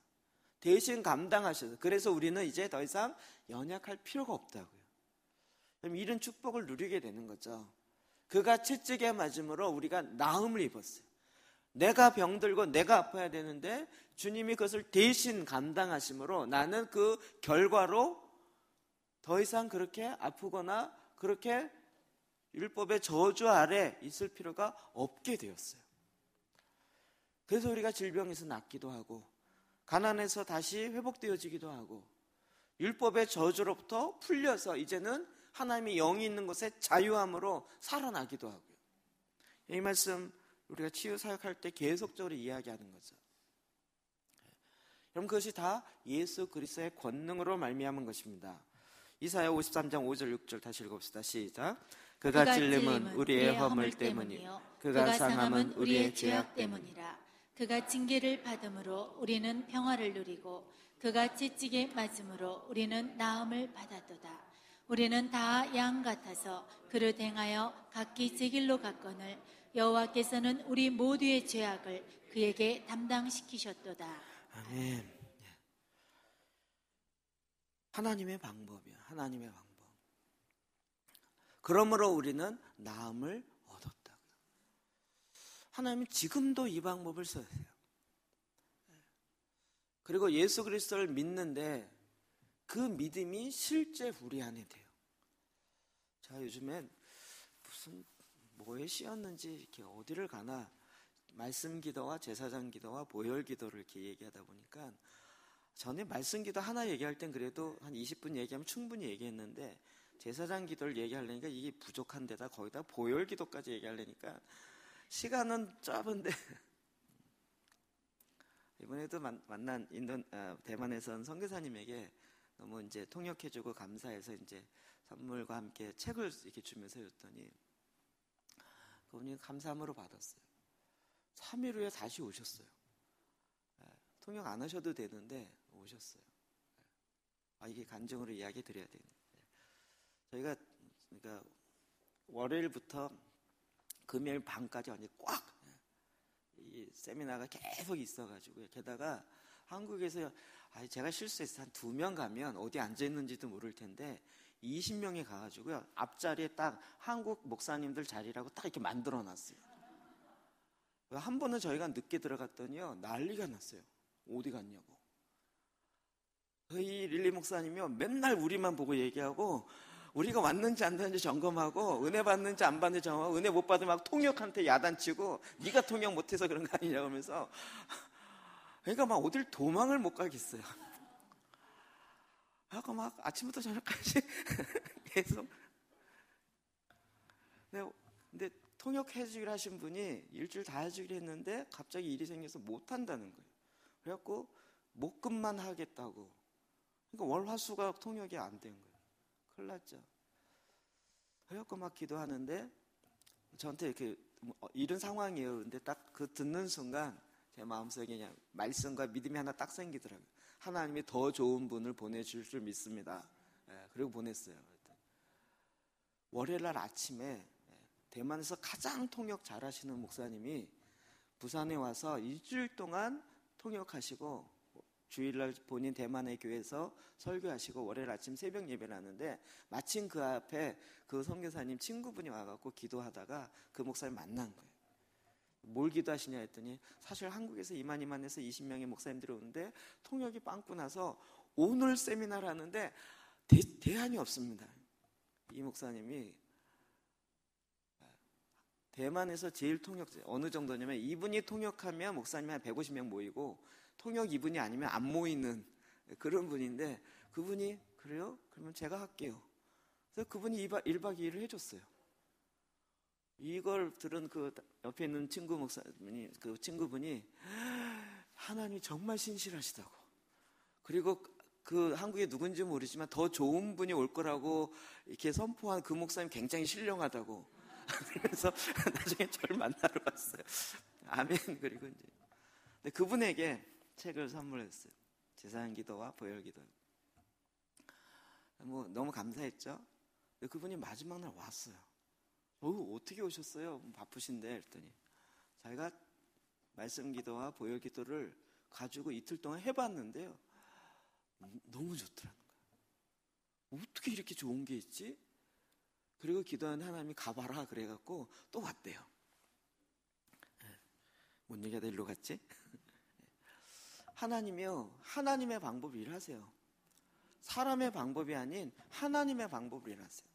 대신 감당하셨어요. 그래서 우리는 이제 더 이상 연약할 필요가 없다고요. 그럼 이런 축복을 누리게 되는 거죠. 그가 채찍에 맞음으로 우리가 나음을 입었어요. 내가 병들고 내가 아파야 되는데 주님이 그것을 대신 감당하심으로 나는 그 결과로 더 이상 그렇게 아프거나 그렇게 율법의 저주 아래 있을 필요가 없게 되었어요. 그래서 우리가 질병에서 낫기도 하고 가난에서 다시 회복되어지기도 하고 율법의 저주로부터 풀려서 이제는 하나님의 영이 있는 곳에 자유함으로 살아나기도 하고요. 이 말씀 우리가 치유 사역할 때 계속적으로 이야기하는 거죠. 여러분, 그것이 다 예수 그리스도의 권능으로 말미암은 것입니다. 이사야 53장 5절 6절 다시 읽어봅시다. 시작. 그가 찔림은 우리의 허물 때문이요 그가 상함은 우리의 죄악 때문이라. 그가 징계를 받음으로 우리는 평화를 누리고 그가 채찍에 맞음으로 우리는 나음을 받았도다. 우리는 다 양 같아서 그릇 행하여 각기 제 길로 갔거늘 여호와께서는 우리 모두의 죄악을 그에게 담당시키셨도다. 아멘. 하나님의 방법이야. 하나님의 방법. 그러므로 우리는 나음을 얻었다. 하나님은 지금도 이 방법을 쓰세요. 그리고 예수 그리스도를 믿는데 그 믿음이 실제 우리 안에 돼요. 자, 요즘엔 무슨 뭐에 씌었는지 이렇게 어디를 가나 말씀 기도와 제사장 기도와 보혈 기도를 이렇게 얘기하다 보니까 전에 말씀 기도 하나 얘기할 땐 그래도 한 20분 얘기하면 충분히 얘기했는데 제사장 기도를 얘기하려니까 이게 부족한 데다 거기다 보혈 기도까지 얘기하려니까 시간은 짧은데 이번에도 만난 대만에서 온 선교사님에게 너무 이제 통역해주고 감사해서 이제 선물과 함께 책을 이렇게 주면서 줬더니 그분이 감사함으로 받았어요. 3일 후에 다시 오셨어요. 통역 안 하셔도 되는데 오셨어요. 이게 간증으로 이야기 드려야 되는데 저희가 그러니까 월요일부터 금요일 밤까지 완전히 꽉 이 세미나가 계속 있어가지고요. 게다가 한국에서 제가 실수해서 한 2명 가면 어디 앉아있는지도 모를 텐데 20명이 가가지고요. 앞자리에 딱 한국 목사님들 자리라고 딱 이렇게 만들어놨어요. 한 번은 저희가 늦게 들어갔더니요. 난리가 났어요. 어디 갔냐고. 이 릴리 목사님이요. 맨날 우리만 보고 얘기하고 우리가 왔는지 안 왔는지 점검하고 은혜 받는지 안 받는지 점검하고 은혜 못 받으면 막 통역한테 야단치고 네가 통역 못해서 그런 거 아니냐고 하면서 그러니까 막 어딜 도망을 못 가겠어요. 그래서 막 아침부터 저녁까지 계속 근데 통역해주기로 하신 분이 일주일 다 해주기로 했는데 갑자기 일이 생겨서 못 한다는 거예요. 그래갖고 목금만 하겠다고. 그러니까 월화수가 통역이 안 된 거예요. 큰일 났죠. 그래갖고 막 기도하는데 저한테 이렇게 이런 상황이에요. 근데 딱 그 듣는 순간 제 마음속에 그냥 말씀과 믿음이 하나 딱 생기더라고요. 하나님이 더 좋은 분을 보내줄 줄 믿습니다. 그리고 보냈어요. 월요일날 아침에 대만에서 가장 통역 잘하시는 목사님이 부산에 와서 일주일 동안 통역하시고 주일날 본인 대만의 교회에서 설교하시고 월요일 아침 새벽 예배를 하는데 마침 그 앞에 그 선교사님 친구분이 와갖고 기도하다가 그 목사님 만난 거예요. 뭘 기도하시냐 했더니 사실 한국에서 이만해서 20명의 목사님들이 오는데 통역이 빵꾸 나서 오늘 세미나를 하는데 대안이 없습니다. 이 목사님이 대만에서 제일 통역자, 어느 정도냐면 이분이 통역하면 목사님이 한 150명 모이고 통역 이분이 아니면 안 모이는 그런 분인데, 그분이 그래요? 그러면 제가 할게요. 그래서 그분이 1박 2일을 해줬어요. 이걸 들은 그 옆에 있는 친구 목사님이, 그 친구분이 하나님이 정말 신실하시다고, 그리고 그 한국에 누군지 모르지만 더 좋은 분이 올 거라고 이렇게 선포한 그 목사님 굉장히 신령하다고. 그래서 나중에 저를 만나러 왔어요. 아멘. 그리고 이제 근데 그분에게 책을 선물했어요. 제사장기도와 보혈기도. 뭐 너무 감사했죠. 근데 그분이 마지막 날 왔어요. 어떻게 오셨어요? 바쁘신데 했더니 자기가 말씀기도와 보혈기도를 가지고 이틀 동안 해봤는데요, 너무 좋더라는 거예요. 어떻게 이렇게 좋은 게 있지? 그리고 기도하는 하나님이 가봐라 그래갖고 또 왔대요. 뭔 얘기하다 일로 갔지? 하나님이요, 하나님의 방법을 일하세요. 사람의 방법이 아닌 하나님의 방법을 일하세요.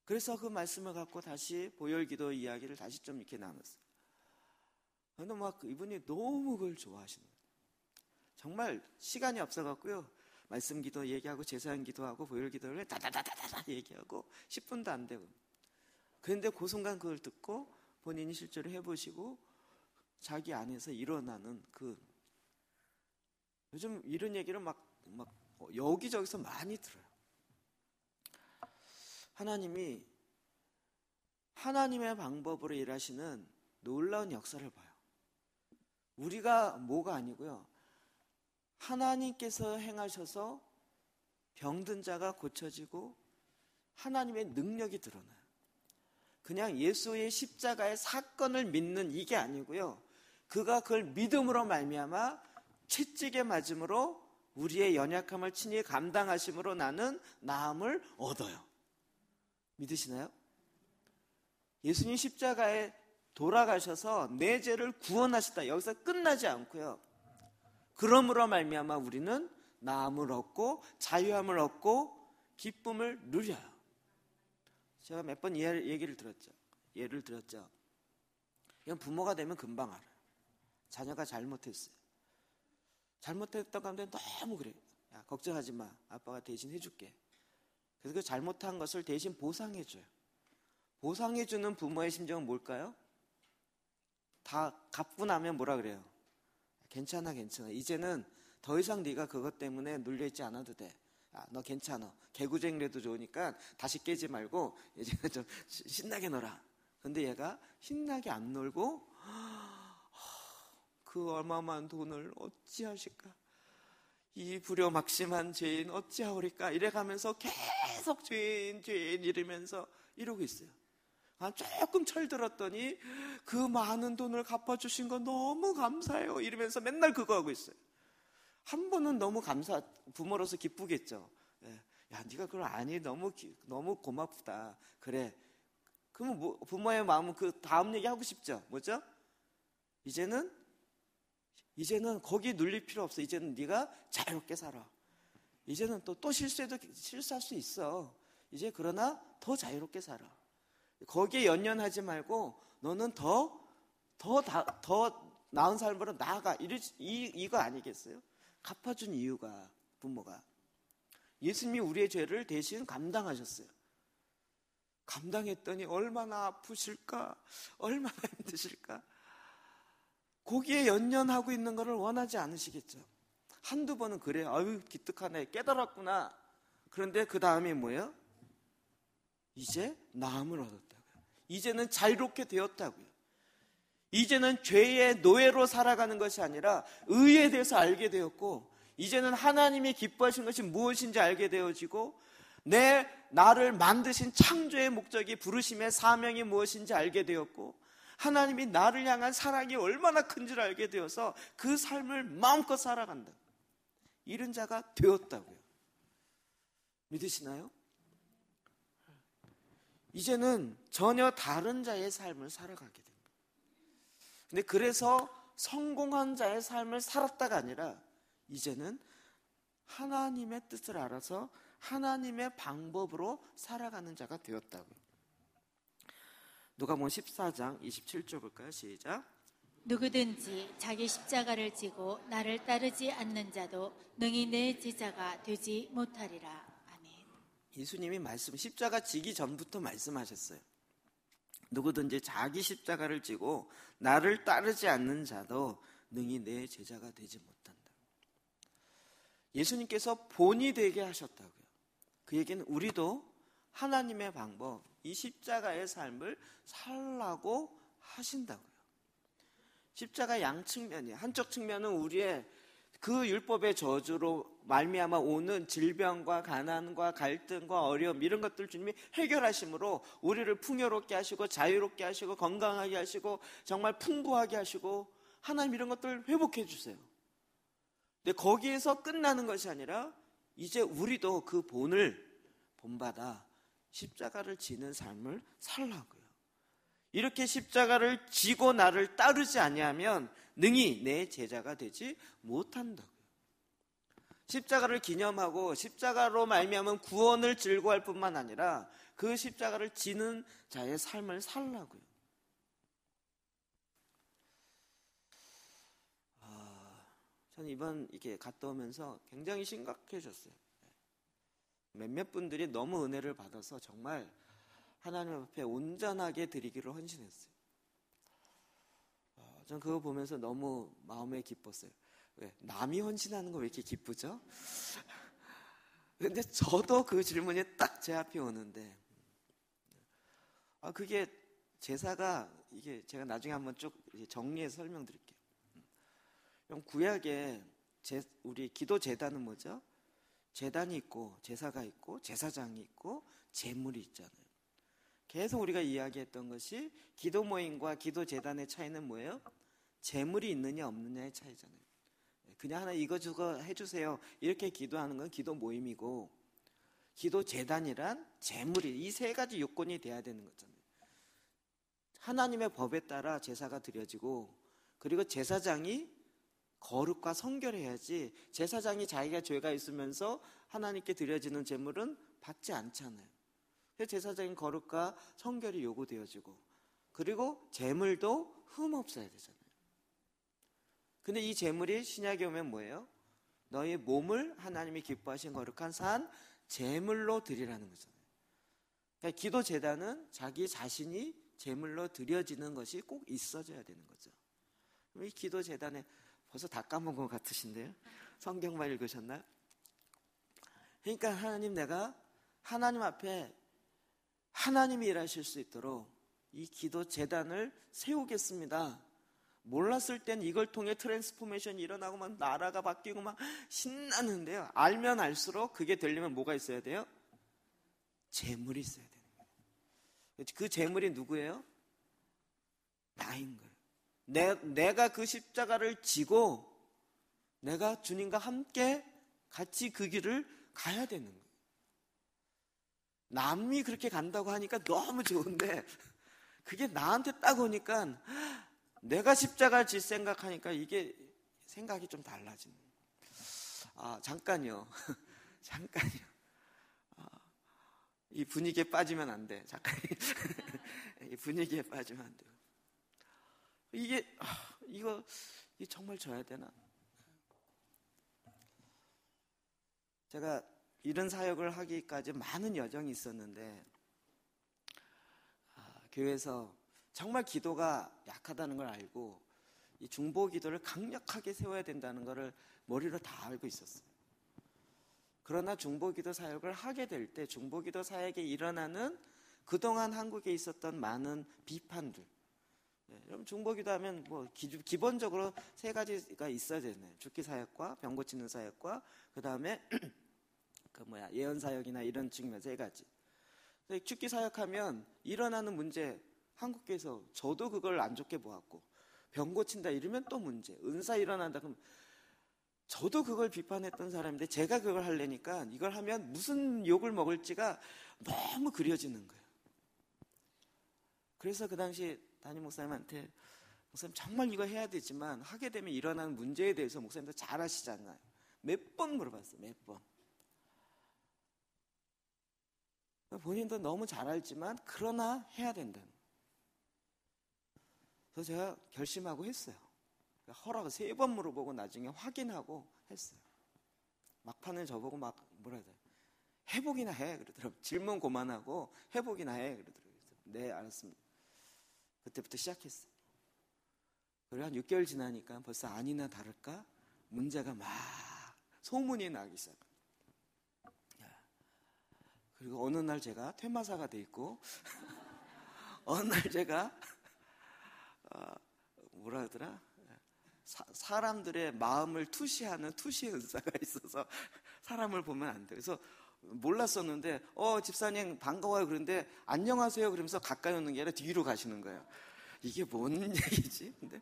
그래서 그 말씀을 갖고 다시 보혈기도 이야기를 다시 좀 이렇게 나눴어요. 근데 막 이분이 너무 그걸 좋아하시는 거예요. 정말 시간이 없어갖고요, 말씀기도 얘기하고 제사장기도하고 보혈기도를 다다다다다 얘기하고 10분도 안 되고. 그런데 그 순간 그걸 듣고 본인이 실제로 해보시고 자기 안에서 일어나는 그, 요즘 이런 얘기를 막 여기저기서 많이 들어요. 하나님이 하나님의 방법으로 일하시는 놀라운 역사를 봐요. 우리가 뭐가 아니고요, 하나님께서 행하셔서 병든 자가 고쳐지고 하나님의 능력이 드러나요. 그냥 예수의 십자가의 사건을 믿는 이게 아니고요, 그가 그걸 믿음으로 말미암아 채찍에 맞음으로 우리의 연약함을 친히 감당하심으로 나는 나음을 얻어요. 믿으시나요? 예수님 십자가에 돌아가셔서 내 죄를 구원하셨다. 여기서 끝나지 않고요, 그러므로 말미암아 우리는 나음을 얻고 자유함을 얻고 기쁨을 누려요. 제가 몇 번 예를 들었죠. 이건 부모가 되면 금방 알아요. 자녀가 잘못했어요. 잘못했다고 하는데 너무 그래요. 야, 걱정하지 마, 아빠가 대신 해줄게. 그래서 그 잘못한 것을 대신 보상해줘요. 보상해주는 부모의 심정은 뭘까요? 다 갚고 나면 뭐라 그래요? 괜찮아. 이제는 더 이상 네가 그것 때문에 눌려있지 않아도 돼. 너 괜찮아. 개구쟁이라도 좋으니까 다시 깨지 말고 이제 좀 신나게 놀아. 근데 얘가 신나게 안 놀고 그 어마어마한 돈을 어찌하실까? 이 불효막심한 죄인 어찌하오리까? 이래가면서 계속 죄인 이러면서 이러고 있어요. 조금 철들었더니 그 많은 돈을 갚아주신 거 너무 감사해요 이러면서 맨날 그거 하고 있어요. 한 번은 너무 부모로서 기쁘겠죠. 야, 네가 그걸 아니, 너무 고맙다. 그래. 그러면 부모의 마음은 그 다음 얘기 하고 싶죠. 뭐죠? 이제는 거기 눌릴 필요 없어. 이제는 네가 자유롭게 살아. 이제는 또 실수할 수 있어. 이제 그러나 더 자유롭게 살아. 거기에 연연하지 말고 너는 더 나은 삶으로 나아가. 이거 아니겠어요? 갚아준 이유가 부모가 예수님이 우리의 죄를 대신 감당하셨어요. 감당했더니 얼마나 아프실까, 얼마나 힘드실까. 거기에 연연하고 있는 것을 원하지 않으시겠죠. 한두 번은 그래요. 아유, 기특하네, 깨달았구나. 그런데 그 다음에 뭐예요? 이제 나음을 얻었다고요. 이제는 자유롭게 되었다고요. 이제는 죄의 노예로 살아가는 것이 아니라 의에 대해서 알게 되었고, 이제는 하나님이 기뻐하신 것이 무엇인지 알게 되어지고, 나를 만드신 창조의 목적이, 부르심의 사명이 무엇인지 알게 되었고, 하나님이 나를 향한 사랑이 얼마나 큰지를 알게 되어서 그 삶을 마음껏 살아간다. 이런 자가 되었다고요. 믿으시나요? 이제는 전혀 다른 자의 삶을 살아가게 됩니다. 근데 그래서 성공한 자의 삶을 살았다가 아니라 이제는 하나님의 뜻을 알아서 하나님의 방법으로 살아가는 자가 되었다고요. 누가복음 14장 27절 볼까요? 시작. 누구든지 자기 십자가를 지고 나를 따르지 않는 자도 능히 내 제자가 되지 못하리라. 아멘. 예수님이 십자가 지기 전부터 말씀하셨어요. 누구든지 자기 십자가를 지고 나를 따르지 않는 자도 능히 내 제자가 되지 못한다. 예수님께서 본이 되게 하셨다고요. 그 얘기는 우리도 하나님의 방법, 이 십자가의 삶을 살라고 하신다고요. 십자가 양측면이에요. 한쪽 측면은 우리의 그 율법의 저주로 말미암아 오는 질병과 가난과 갈등과 어려움 이런 것들 주님이 해결하심으로 우리를 풍요롭게 하시고 자유롭게 하시고 건강하게 하시고 정말 풍부하게 하시고 하나님 이런 것들을 회복해 주세요. 근데 거기에서 끝나는 것이 아니라 이제 우리도 그 본받아 십자가를 지는 삶을 살라고요. 이렇게 십자가를 지고 나를 따르지 아니하면 능히 내 제자가 되지 못한다고요. 십자가를 기념하고 십자가로 말미암은 구원을 즐거워할 뿐만 아니라 그 십자가를 지는 자의 삶을 살라고요. 저는 이번 이게 갔다 오면서 굉장히 심각해졌어요. 몇몇 분들이 너무 은혜를 받아서 정말 하나님 앞에 온전하게 드리기를 헌신했어요. 전 그거 보면서 너무 마음에 기뻤어요. 왜? 남이 헌신하는 거 왜 이렇게 기쁘죠? 근데 저도 그 질문이 딱 제 앞에 오는데 그게 제사가 이게 제가 나중에 한번 쭉 정리해서 설명드릴게요. 그럼 구약에 우리 기도 제단은 뭐죠? 제단이 있고 제사가 있고 제사장이 있고 제물이 있잖아요. 계속 우리가 이야기했던 것이 기도 모임과 기도 제단의 차이는 뭐예요? 제물이 있느냐 없느냐의 차이잖아요. 그냥 하나 이거 저거 해주세요 이렇게 기도하는 건 기도 모임이고 기도 제단이란 제물이 이 세 가지 요건이 돼야 되는 거잖아요. 하나님의 법에 따라 제사가 드려지고 그리고 제사장이 거룩과 성결해야지 제사장이 자기가 죄가 있으면서 하나님께 드려지는 제물은 받지 않잖아요. 그래서 제사장인 거룩과 성결이 요구되어지고 그리고 제물도 흠 없어야 되잖아요. 근데 이 제물이 신약에 오면 뭐예요? 너희 몸을 하나님이 기뻐하신 거룩한 산 제물로 드리라는 거잖아요. 그러니까 기도 제단은 자기 자신이 제물로 드려지는 것이 꼭 있어져야 되는 거죠. 이 기도 제단에 벌써 다 까먹은 것 같으신데요? 성경만 읽으셨나요? 그러니까 내가 하나님 앞에 하나님이 일하실 수 있도록 이 기도 제단을 세우겠습니다. 몰랐을 땐 이걸 통해 트랜스포메이션이 일어나고 막 나라가 바뀌고 막 신나는데요. 알면 알수록 그게 되려면 뭐가 있어야 돼요? 재물이 있어야 되는 거예요. 그 재물이 누구예요? 나인 거예요. 내가 그 십자가를 지고 내가 주님과 함께 같이 그 길을 가야 되는 거예요. 남이 그렇게 간다고 하니까 너무 좋은데 그게 나한테 딱 오니까 내가 십자가를 질 생각하니까 이게 생각이 좀 달라지는 거예요. 잠깐요. 이 분위기에 빠지면 안 돼. 잠깐. 이 분위기에 빠지면 안 돼요. 이거 정말 져야 되나? 제가 이런 사역을 하기까지 많은 여정이 있었는데 교회에서 정말 기도가 약하다는 걸 알고 이 중보 기도를 강력하게 세워야 된다는 것을 머리로 다 알고 있었어요. 그러나 중보 기도 사역을 하게 될 때 중보 기도 사역에 일어나는 그동안 한국에 있었던 많은 비판들, 여러분 중보 기도하면 기본적으로 세 가지가 있어야 되잖아요. 죽기 사역과 병 고치는 사역과 그 다음에 예언 사역이나 이런 측면 세 가지. 죽기 사역하면 일어나는 문제 한국교회에서 저도 그걸 안 좋게 보았고, 병 고친다 이러면 또 문제, 은사 일어난다 그러면 저도 그걸 비판했던 사람인데 제가 그걸 하려니까 이걸 하면 무슨 욕을 먹을지가 너무 그려지는 거예요. 그래서 그 당시 담임 목사님한테, 목사님 정말 이거 해야 되지만 하게 되면 일어나는 문제에 대해서 목사님도 잘 아시잖아요. 몇 번 물어봤어요. 몇 번. 본인도 너무 잘 알지만 그러나 해야 된다는. 그래서 제가 결심하고 했어요. 허락을 3번 물어보고 나중에 확인하고 했어요. 막판에 저보고 막 뭐라 해야 돼, 해보기나 해 그러더라고요. 질문 그만하고 해보기나 해 그러더라고요. 네, 알았습니다. 그때부터 시작했어요. 그리고 한 6개월 지나니까 벌써 아니나 다를까 문제가 막 소문이 나기 시작합니다. 그리고 어느 날 제가 퇴마사가 돼 있고 어느 날 제가 뭐라 하더라, 사람들의 마음을 투시하는 투시 은사가 있어서 사람을 보면 안 돼요. 그래서 몰랐었는데 집사님 반가워요 그런데 안녕하세요 그러면서 가까이 오는 게 아니라 뒤로 가시는 거예요. 이게 뭔 얘기지? 근데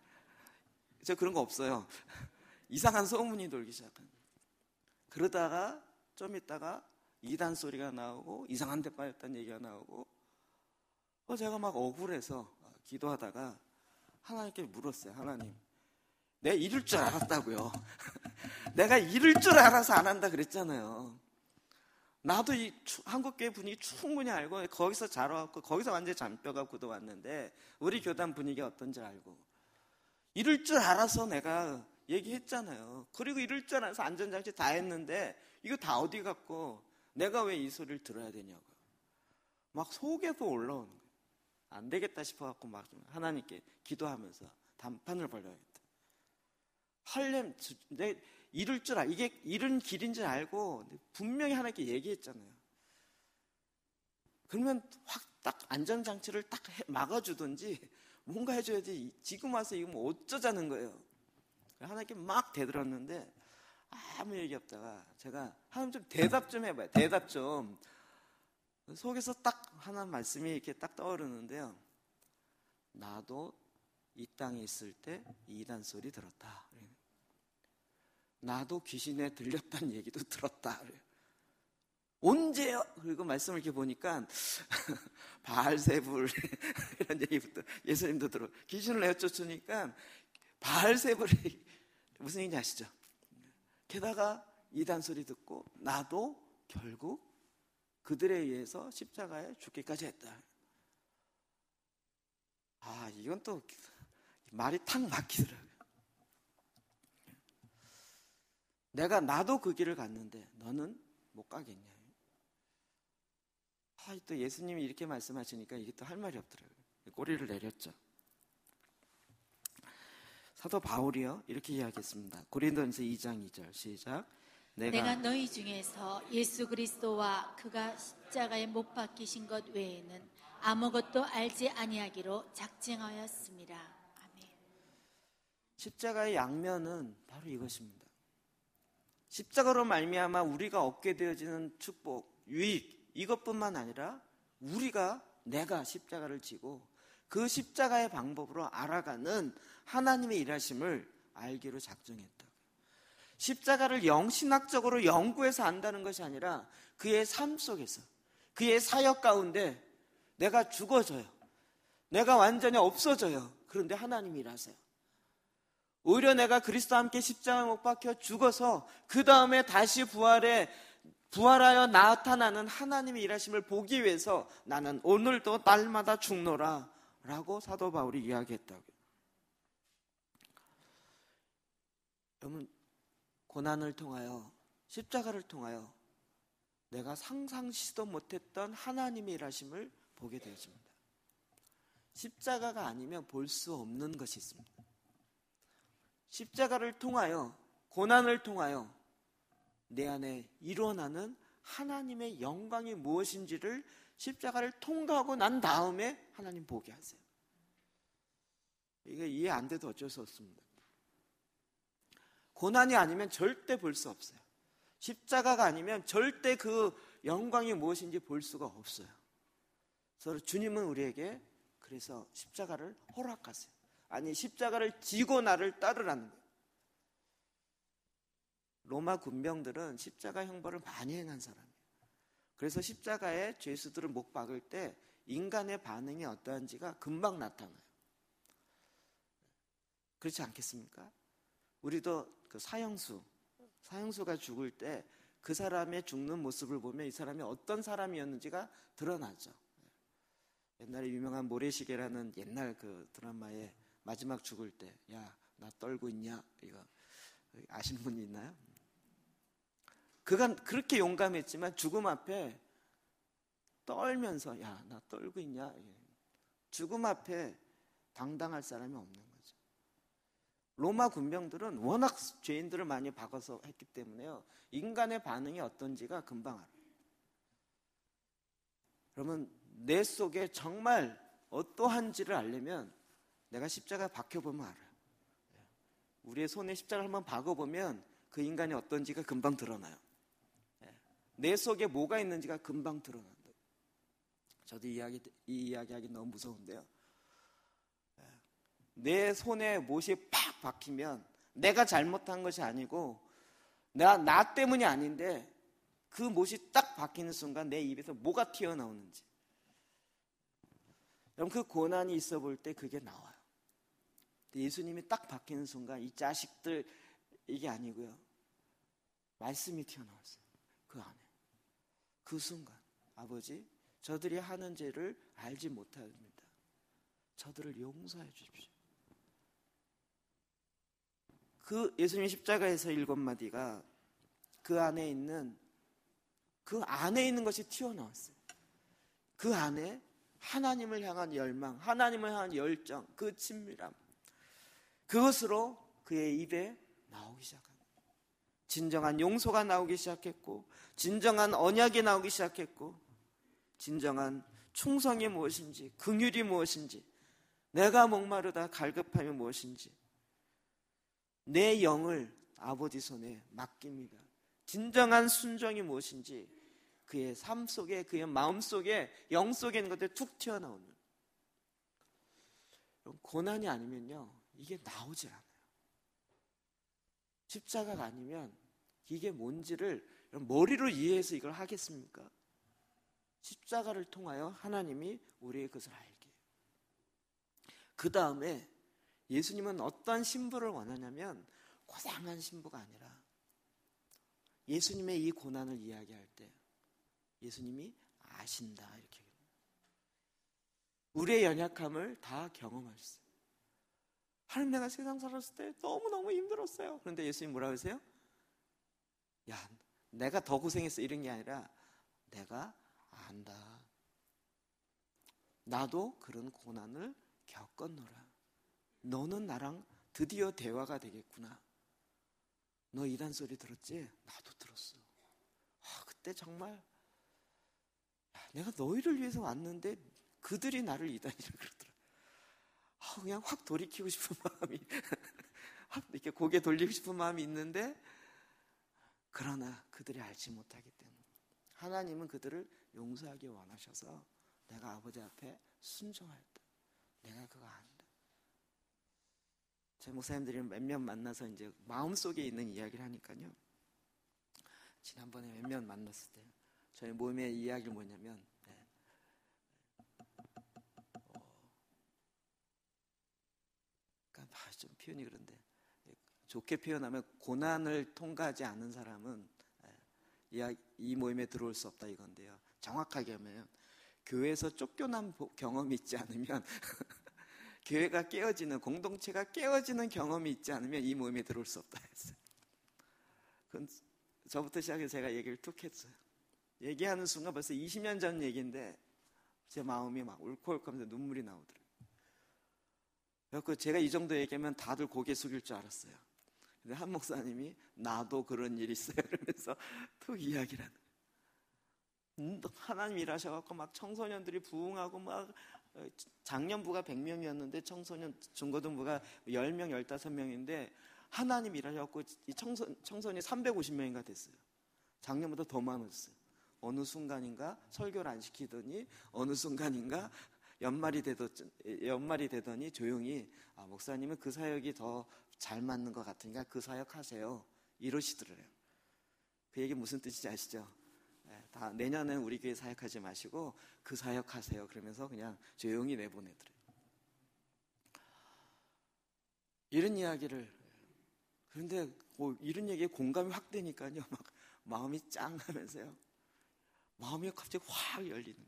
저 그런 거 없어요. 이상한 소문이 돌기 시작한. 그러다가 좀 있다가 이단 소리가 나오고 이상한 데 빠졌다는 얘기가 나오고 제가 막 억울해서 기도하다가 하나님께 물었어요. 하나님, 내가 이럴 줄 알았다고요. 내가 이럴 줄 알아서 안 한다 그랬잖아요. 나도 이 한국교회 분위기 충분히 알고 거기서 자라왔고 거기서 완전히 잔뼈가 굳어왔는데 우리 교단 분위기가 어떤지 알고 이럴 줄 알아서 내가 얘기했잖아요. 그리고 이럴 줄 알아서 안전장치 다 했는데 이거 다 어디 갔고 내가 왜 이 소리를 들어야 되냐고 막 속에서 올라오는 거예요. 안 되겠다 싶어갖고 막 하나님께 기도하면서 단판을 벌려야겠다. 내 이럴 줄 이게 이런 길인 줄 알고 분명히 하나님께 얘기했잖아요. 그러면 확 딱 안전장치를 딱 막아주든지 뭔가 해줘야지. 지금 와서 이거 뭐 어쩌자는 거예요. 하나님께 막 대들었는데 아무 얘기 없다가 제가 하나님 좀 대답 좀 해봐요. 대답 좀. 속에서 딱 하나 말씀이 이렇게 딱 떠오르는데요. 나도 이 땅에 있을 때 이단 소리 들었다. 나도 귀신에 들렸다는 얘기도 들었다. 언제요? 그리고 말씀을 이렇게 보니까 바알세불 이런 얘기부터 예수님도 들어. 귀신을 내쫓으니까 바알세불이 무슨 얘기인지 아시죠? 게다가 이단 소리 듣고 나도 결국 그들에 의해서 십자가에 죽기까지 했다. 이건 또 말이 탁 막히더라고요. 나도 그 길을 갔는데 너는 못 가겠냐. 또 예수님이 이렇게 말씀하시니까 이게 또 할 말이 없더라고요. 꼬리를 내렸죠. 사도 바울이요 이렇게 이야기했습니다. 고린도전서 2장 2절 시작. 내가 너희 중에서 예수 그리스도와 그가 십자가에 못 박히신 것 외에는 아무것도 알지 아니하기로 작정하였습니다. 아멘. 십자가의 양면은 바로 이것입니다. 십자가로 말미암아 우리가 얻게 되어지는 축복, 유익 이것뿐만 아니라 내가 십자가를 지고 그 십자가의 방법으로 알아가는 하나님의 일하심을 알기로 작정했다고요. 십자가를 영신학적으로 연구해서 안다는 것이 아니라 그의 삶 속에서 그의 사역 가운데 내가 죽어져요. 내가 완전히 없어져요. 그런데 하나님이 일하세요. 오히려 내가 그리스도와 함께 십자가에 못 박혀 죽어서 그 다음에 다시 부활하여 나타나는 하나님의 일하심을 보기 위해서 나는 오늘도 날마다 죽노라 라고 사도 바울이 이야기했다고요. 여러분, 고난을 통하여 십자가를 통하여 내가 상상치도 못했던 하나님의 일하심을 보게 되어집니다. 십자가가 아니면 볼 수 없는 것이 있습니다. 십자가를 통하여 고난을 통하여 내 안에 일어나는 하나님의 영광이 무엇인지를 십자가를 통과하고 난 다음에 하나님 보게 하세요. 이게 이해 안 돼도 어쩔 수 없습니다. 고난이 아니면 절대 볼 수 없어요. 십자가가 아니면 절대 그 영광이 무엇인지 볼 수가 없어요. 그래서 주님은 우리에게 그래서 십자가를 허락하세요. 아니, 십자가를 지고 나를 따르라는 거예요. 로마 군병들은 십자가 형벌을 많이 행한 사람이에요. 그래서 십자가에 죄수들을 못 박을 때 인간의 반응이 어떠한지가 금방 나타나요. 그렇지 않겠습니까? 우리도 그 사형수가 죽을 때 그 사람의 죽는 모습을 보면 이 사람이 어떤 사람이었는지가 드러나죠. 옛날에 유명한 모래시계라는 옛날 그 드라마에 마지막 죽을 때, 야, 나 떨고 있냐? 이거 아시는 분이 있나요? 그가 그렇게 용감했지만 죽음 앞에 떨면서, 야, 나 떨고 있냐? 죽음 앞에 당당할 사람이 없는 거죠. 로마 군병들은 워낙 죄인들을 많이 박아서 했기 때문에요, 인간의 반응이 어떤지가 금방 알아요. 그러면 내 속에 정말 어떠한지를 알려면 내가 십자가 박혀보면 알아요. 우리의 손에 십자가를 한번 박아보면 그 인간이 어떤지가 금방 드러나요. 내 속에 뭐가 있는지가 금방 드러난다. 저도 이 이야기하기 너무 무서운데요, 내 손에 못이 팍 박히면 내가 잘못한 것이 아니고 나 때문이 아닌데 그 못이 딱 박히는 순간 내 입에서 뭐가 튀어나오는지, 여러분, 그 고난이 있어 볼 때 그게 나와요. 예수님이 딱 박히는 순간 이 자식들 이게 아니고요, 말씀이 튀어나왔어요. 그 안에 그 순간, 아버지, 저들이 하는 죄를 알지 못합니다. 저들을 용서해 주십시오. 그 예수님 십자가에서 7마디가 그 안에 있는 것이 튀어나왔어요. 그 안에 하나님을 향한 열망, 하나님을 향한 열정, 그 친밀함, 그것으로 그의 입에 나오기 시작합니다. 진정한 용서가 나오기 시작했고, 진정한 언약이 나오기 시작했고, 진정한 충성이 무엇인지, 긍휼이 무엇인지, 내가 목마르다 갈급함이 무엇인지, 내 영을 아버지 손에 맡깁니다. 진정한 순종이 무엇인지 그의 삶 속에, 그의 마음 속에, 영 속에 있는 것들이 툭 튀어나오는, 고난이 아니면요 이게 나오지 않아요. 십자가가 아니면 이게 뭔지를 머리로 이해해서 이걸 하겠습니까? 십자가를 통하여 하나님이 우리의 것을 알게 해요. 그 다음에 예수님은 어떤 신부를 원하냐면 고상한 신부가 아니라, 예수님의 이 고난을 이야기할 때 예수님이 아신다, 이렇게 우리의 연약함을 다 경험하셨어요. 하나님, 내가 세상 살았을 때 너무너무 힘들었어요. 그런데 예수님 뭐라고 하세요? 야, 내가 더 고생했어, 이런 게 아니라 내가 안다. 나도 그런 고난을 겪었노라. 너는 나랑 드디어 대화가 되겠구나. 너 이단 소리 들었지? 나도 들었어. 그때 정말, 내가 너희를 위해서 왔는데 그들이 나를 이단이라 그러더라. 그냥 확 돌이키고 싶은 마음이 확 이렇게 고개 돌리고 싶은 마음이 있는데, 그러나 그들이 알지 못하기 때문에 하나님은 그들을 용서하기 원하셔서 내가 아버지 앞에 순종하였다. 내가 그거 안다. 제 목사님들이 몇몇 만나서 이제 마음속에 있는 이야기를 하니까요, 지난번에 몇몇 만났을 때 저희 모임의 이야기가 뭐냐면, 좀 표현이 그런데, 좋게 표현하면 고난을 통과하지 않은 사람은 이 모임에 들어올 수 없다, 이건데요. 정확하게 하면 교회에서 쫓겨난 경험이 있지 않으면 교회가 깨어지는, 공동체가 깨어지는 경험이 있지 않으면 이 모임에 들어올 수 없다 했어요. 그건 저부터 시작해서 제가 얘기를 툭 했어요. 얘기하는 순간 벌써 20년 전 얘기인데 제 마음이 막 울컥울컥하면서 눈물이 나오더라고요. 그래서 제가 이 정도 얘기하면 다들 고개 숙일 줄 알았어요. 근데 한 목사님이 나도 그런 일이 있어요 이러면서 툭 이야기를 하는 거예요. 하나님 일하셔갖고 막 청소년들이 부흥하고, 막 작년부가 100명이었는데 청소년 중고등부가 10명, 15명인데 하나님 일하셔갖고 이 청소년이 350명인가 됐어요. 작년보다 더 많았어요. 어느 순간인가 설교를 안 시키더니 어느 순간인가 연말이 되더니 조용히 목사님은 그 사역이 더 잘 맞는 것 같으니까 그 사역 하세요 이러시더래요. 그 얘기 무슨 뜻인지 아시죠? 다 내년엔 우리 교회 사역하지 마시고 그 사역하세요 그러면서 그냥 조용히 내보내더래요. 이런 이야기를, 그런데 이런 얘기에 공감이 확 되니까요 막 마음이 짱하면서요 마음이 갑자기 확 열리는,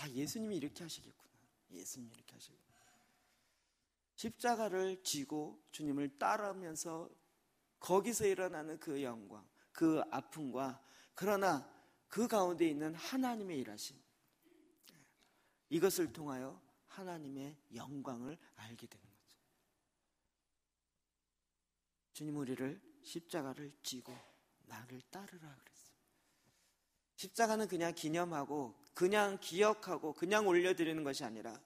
예수님이 이렇게 하시겠구나. 예수님이 이렇게 하시겠구나. 십자가를 지고 주님을 따르면서 거기서 일어나는 그 영광, 그 아픔과, 그러나 그 가운데 있는 하나님의 일하심, 이것을 통하여 하나님의 영광을 알게 되는 거죠. 주님 우리를 십자가를 지고 나를 따르라 그랬어요. 십자가는 그냥 기념하고 그냥 기억하고 그냥 올려드리는 것이 아니라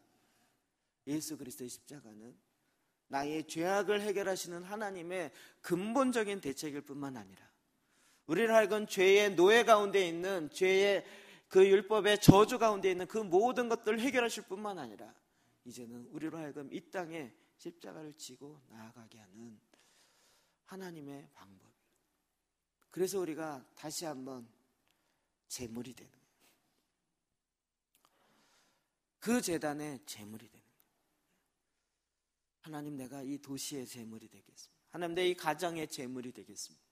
예수 그리스도의 십자가는 나의 죄악을 해결하시는 하나님의 근본적인 대책일 뿐만 아니라 우리를 하여금 죄의 노예 가운데 있는, 죄의 그 율법의 저주 가운데 있는 그 모든 것들을 해결하실 뿐만 아니라 이제는 우리로 하여금 이 땅에 십자가를 지고 나아가게 하는 하나님의 방법. 그래서 우리가 다시 한번 제물이 되는 거예요. 그 재단의 제물이 되는 거예요. 하나님, 내가 이 도시의 제물이 되겠습니다. 하나님, 내 이 가정의 제물이 되겠습니다.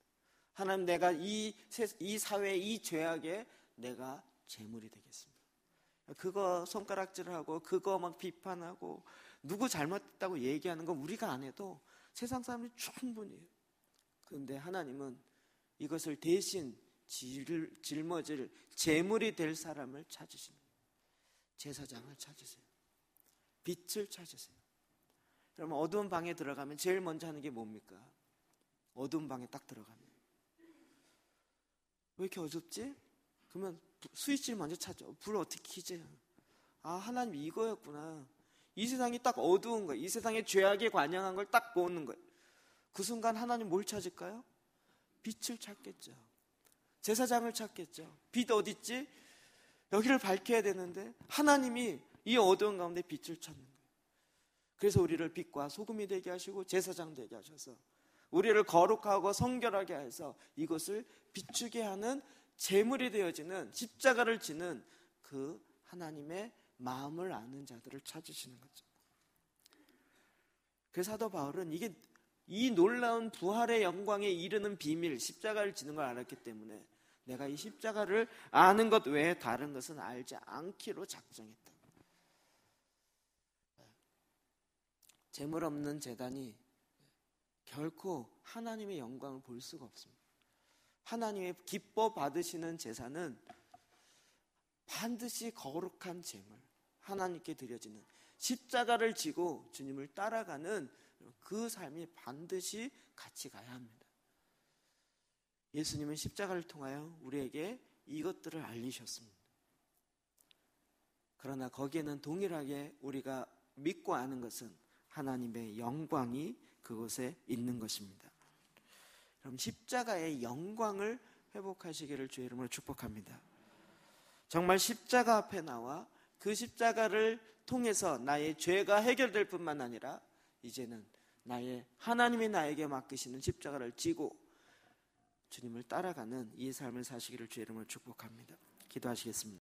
하나님, 내가 이 사회, 이 죄악에 내가 제물이 되겠습니다. 그거 손가락질하고 그거 막 비판하고 누구 잘못했다고 얘기하는 거 우리가 안 해도 세상 사람들이 충분히 해요. 그런데 하나님은 이것을 대신 짊어질 제물이 될 사람을 찾으시는 거예요. 제사장을 찾으세요. 빛을 찾으세요. 그러면 어두운 방에 들어가면 제일 먼저 하는 게 뭡니까? 어두운 방에 딱 들어가면 왜 이렇게 어둡지? 그러면 스위치를 먼저 찾죠. 불을 어떻게 켜지? 하나님 이거였구나. 이 세상이 딱 어두운 거예요. 이 세상의 죄악에 관영한 걸 딱 보는 거예요. 그 순간 하나님 뭘 찾을까요? 빛을 찾겠죠. 제사장을 찾겠죠. 빛 어디 있지? 여기를 밝혀야 되는데 하나님이 이 어두운 가운데 빛을 찾는 거예요. 그래서 우리를 빛과 소금이 되게 하시고 제사장 되게 하셔서 우리를 거룩하고 성결하게 해서 이것을 비추게 하는 제물이 되어지는, 십자가를 지는 그 하나님의 마음을 아는 자들을 찾으시는 거죠. 그래서 사도 바울은 이 놀라운 부활의 영광에 이르는 비밀, 십자가를 지는 걸 알았기 때문에 내가 이 십자가를 아는 것 외에 다른 것은 알지 않기로 작정했다. 재물 없는 제단이 결코 하나님의 영광을 볼 수가 없습니다. 하나님의 기뻐 받으시는 제사는 반드시 거룩한 제물, 하나님께 드려지는 십자가를 지고 주님을 따라가는 그 삶이 반드시 같이 가야 합니다. 예수님은 십자가를 통하여 우리에게 이것들을 알리셨습니다. 그러나 거기에는 동일하게 우리가 믿고 아는 것은 하나님의 영광이 그곳에 있는 것입니다. 그럼 십자가의 영광을 회복하시기를 주의 이름으로 축복합니다. 정말 십자가 앞에 나와 그 십자가를 통해서 나의 죄가 해결될 뿐만 아니라 이제는 하나님이 나에게 맡기시는 십자가를 지고 주님을 따라가는 이 삶을 사시기를 주의 이름으로 축복합니다. 기도하시겠습니다.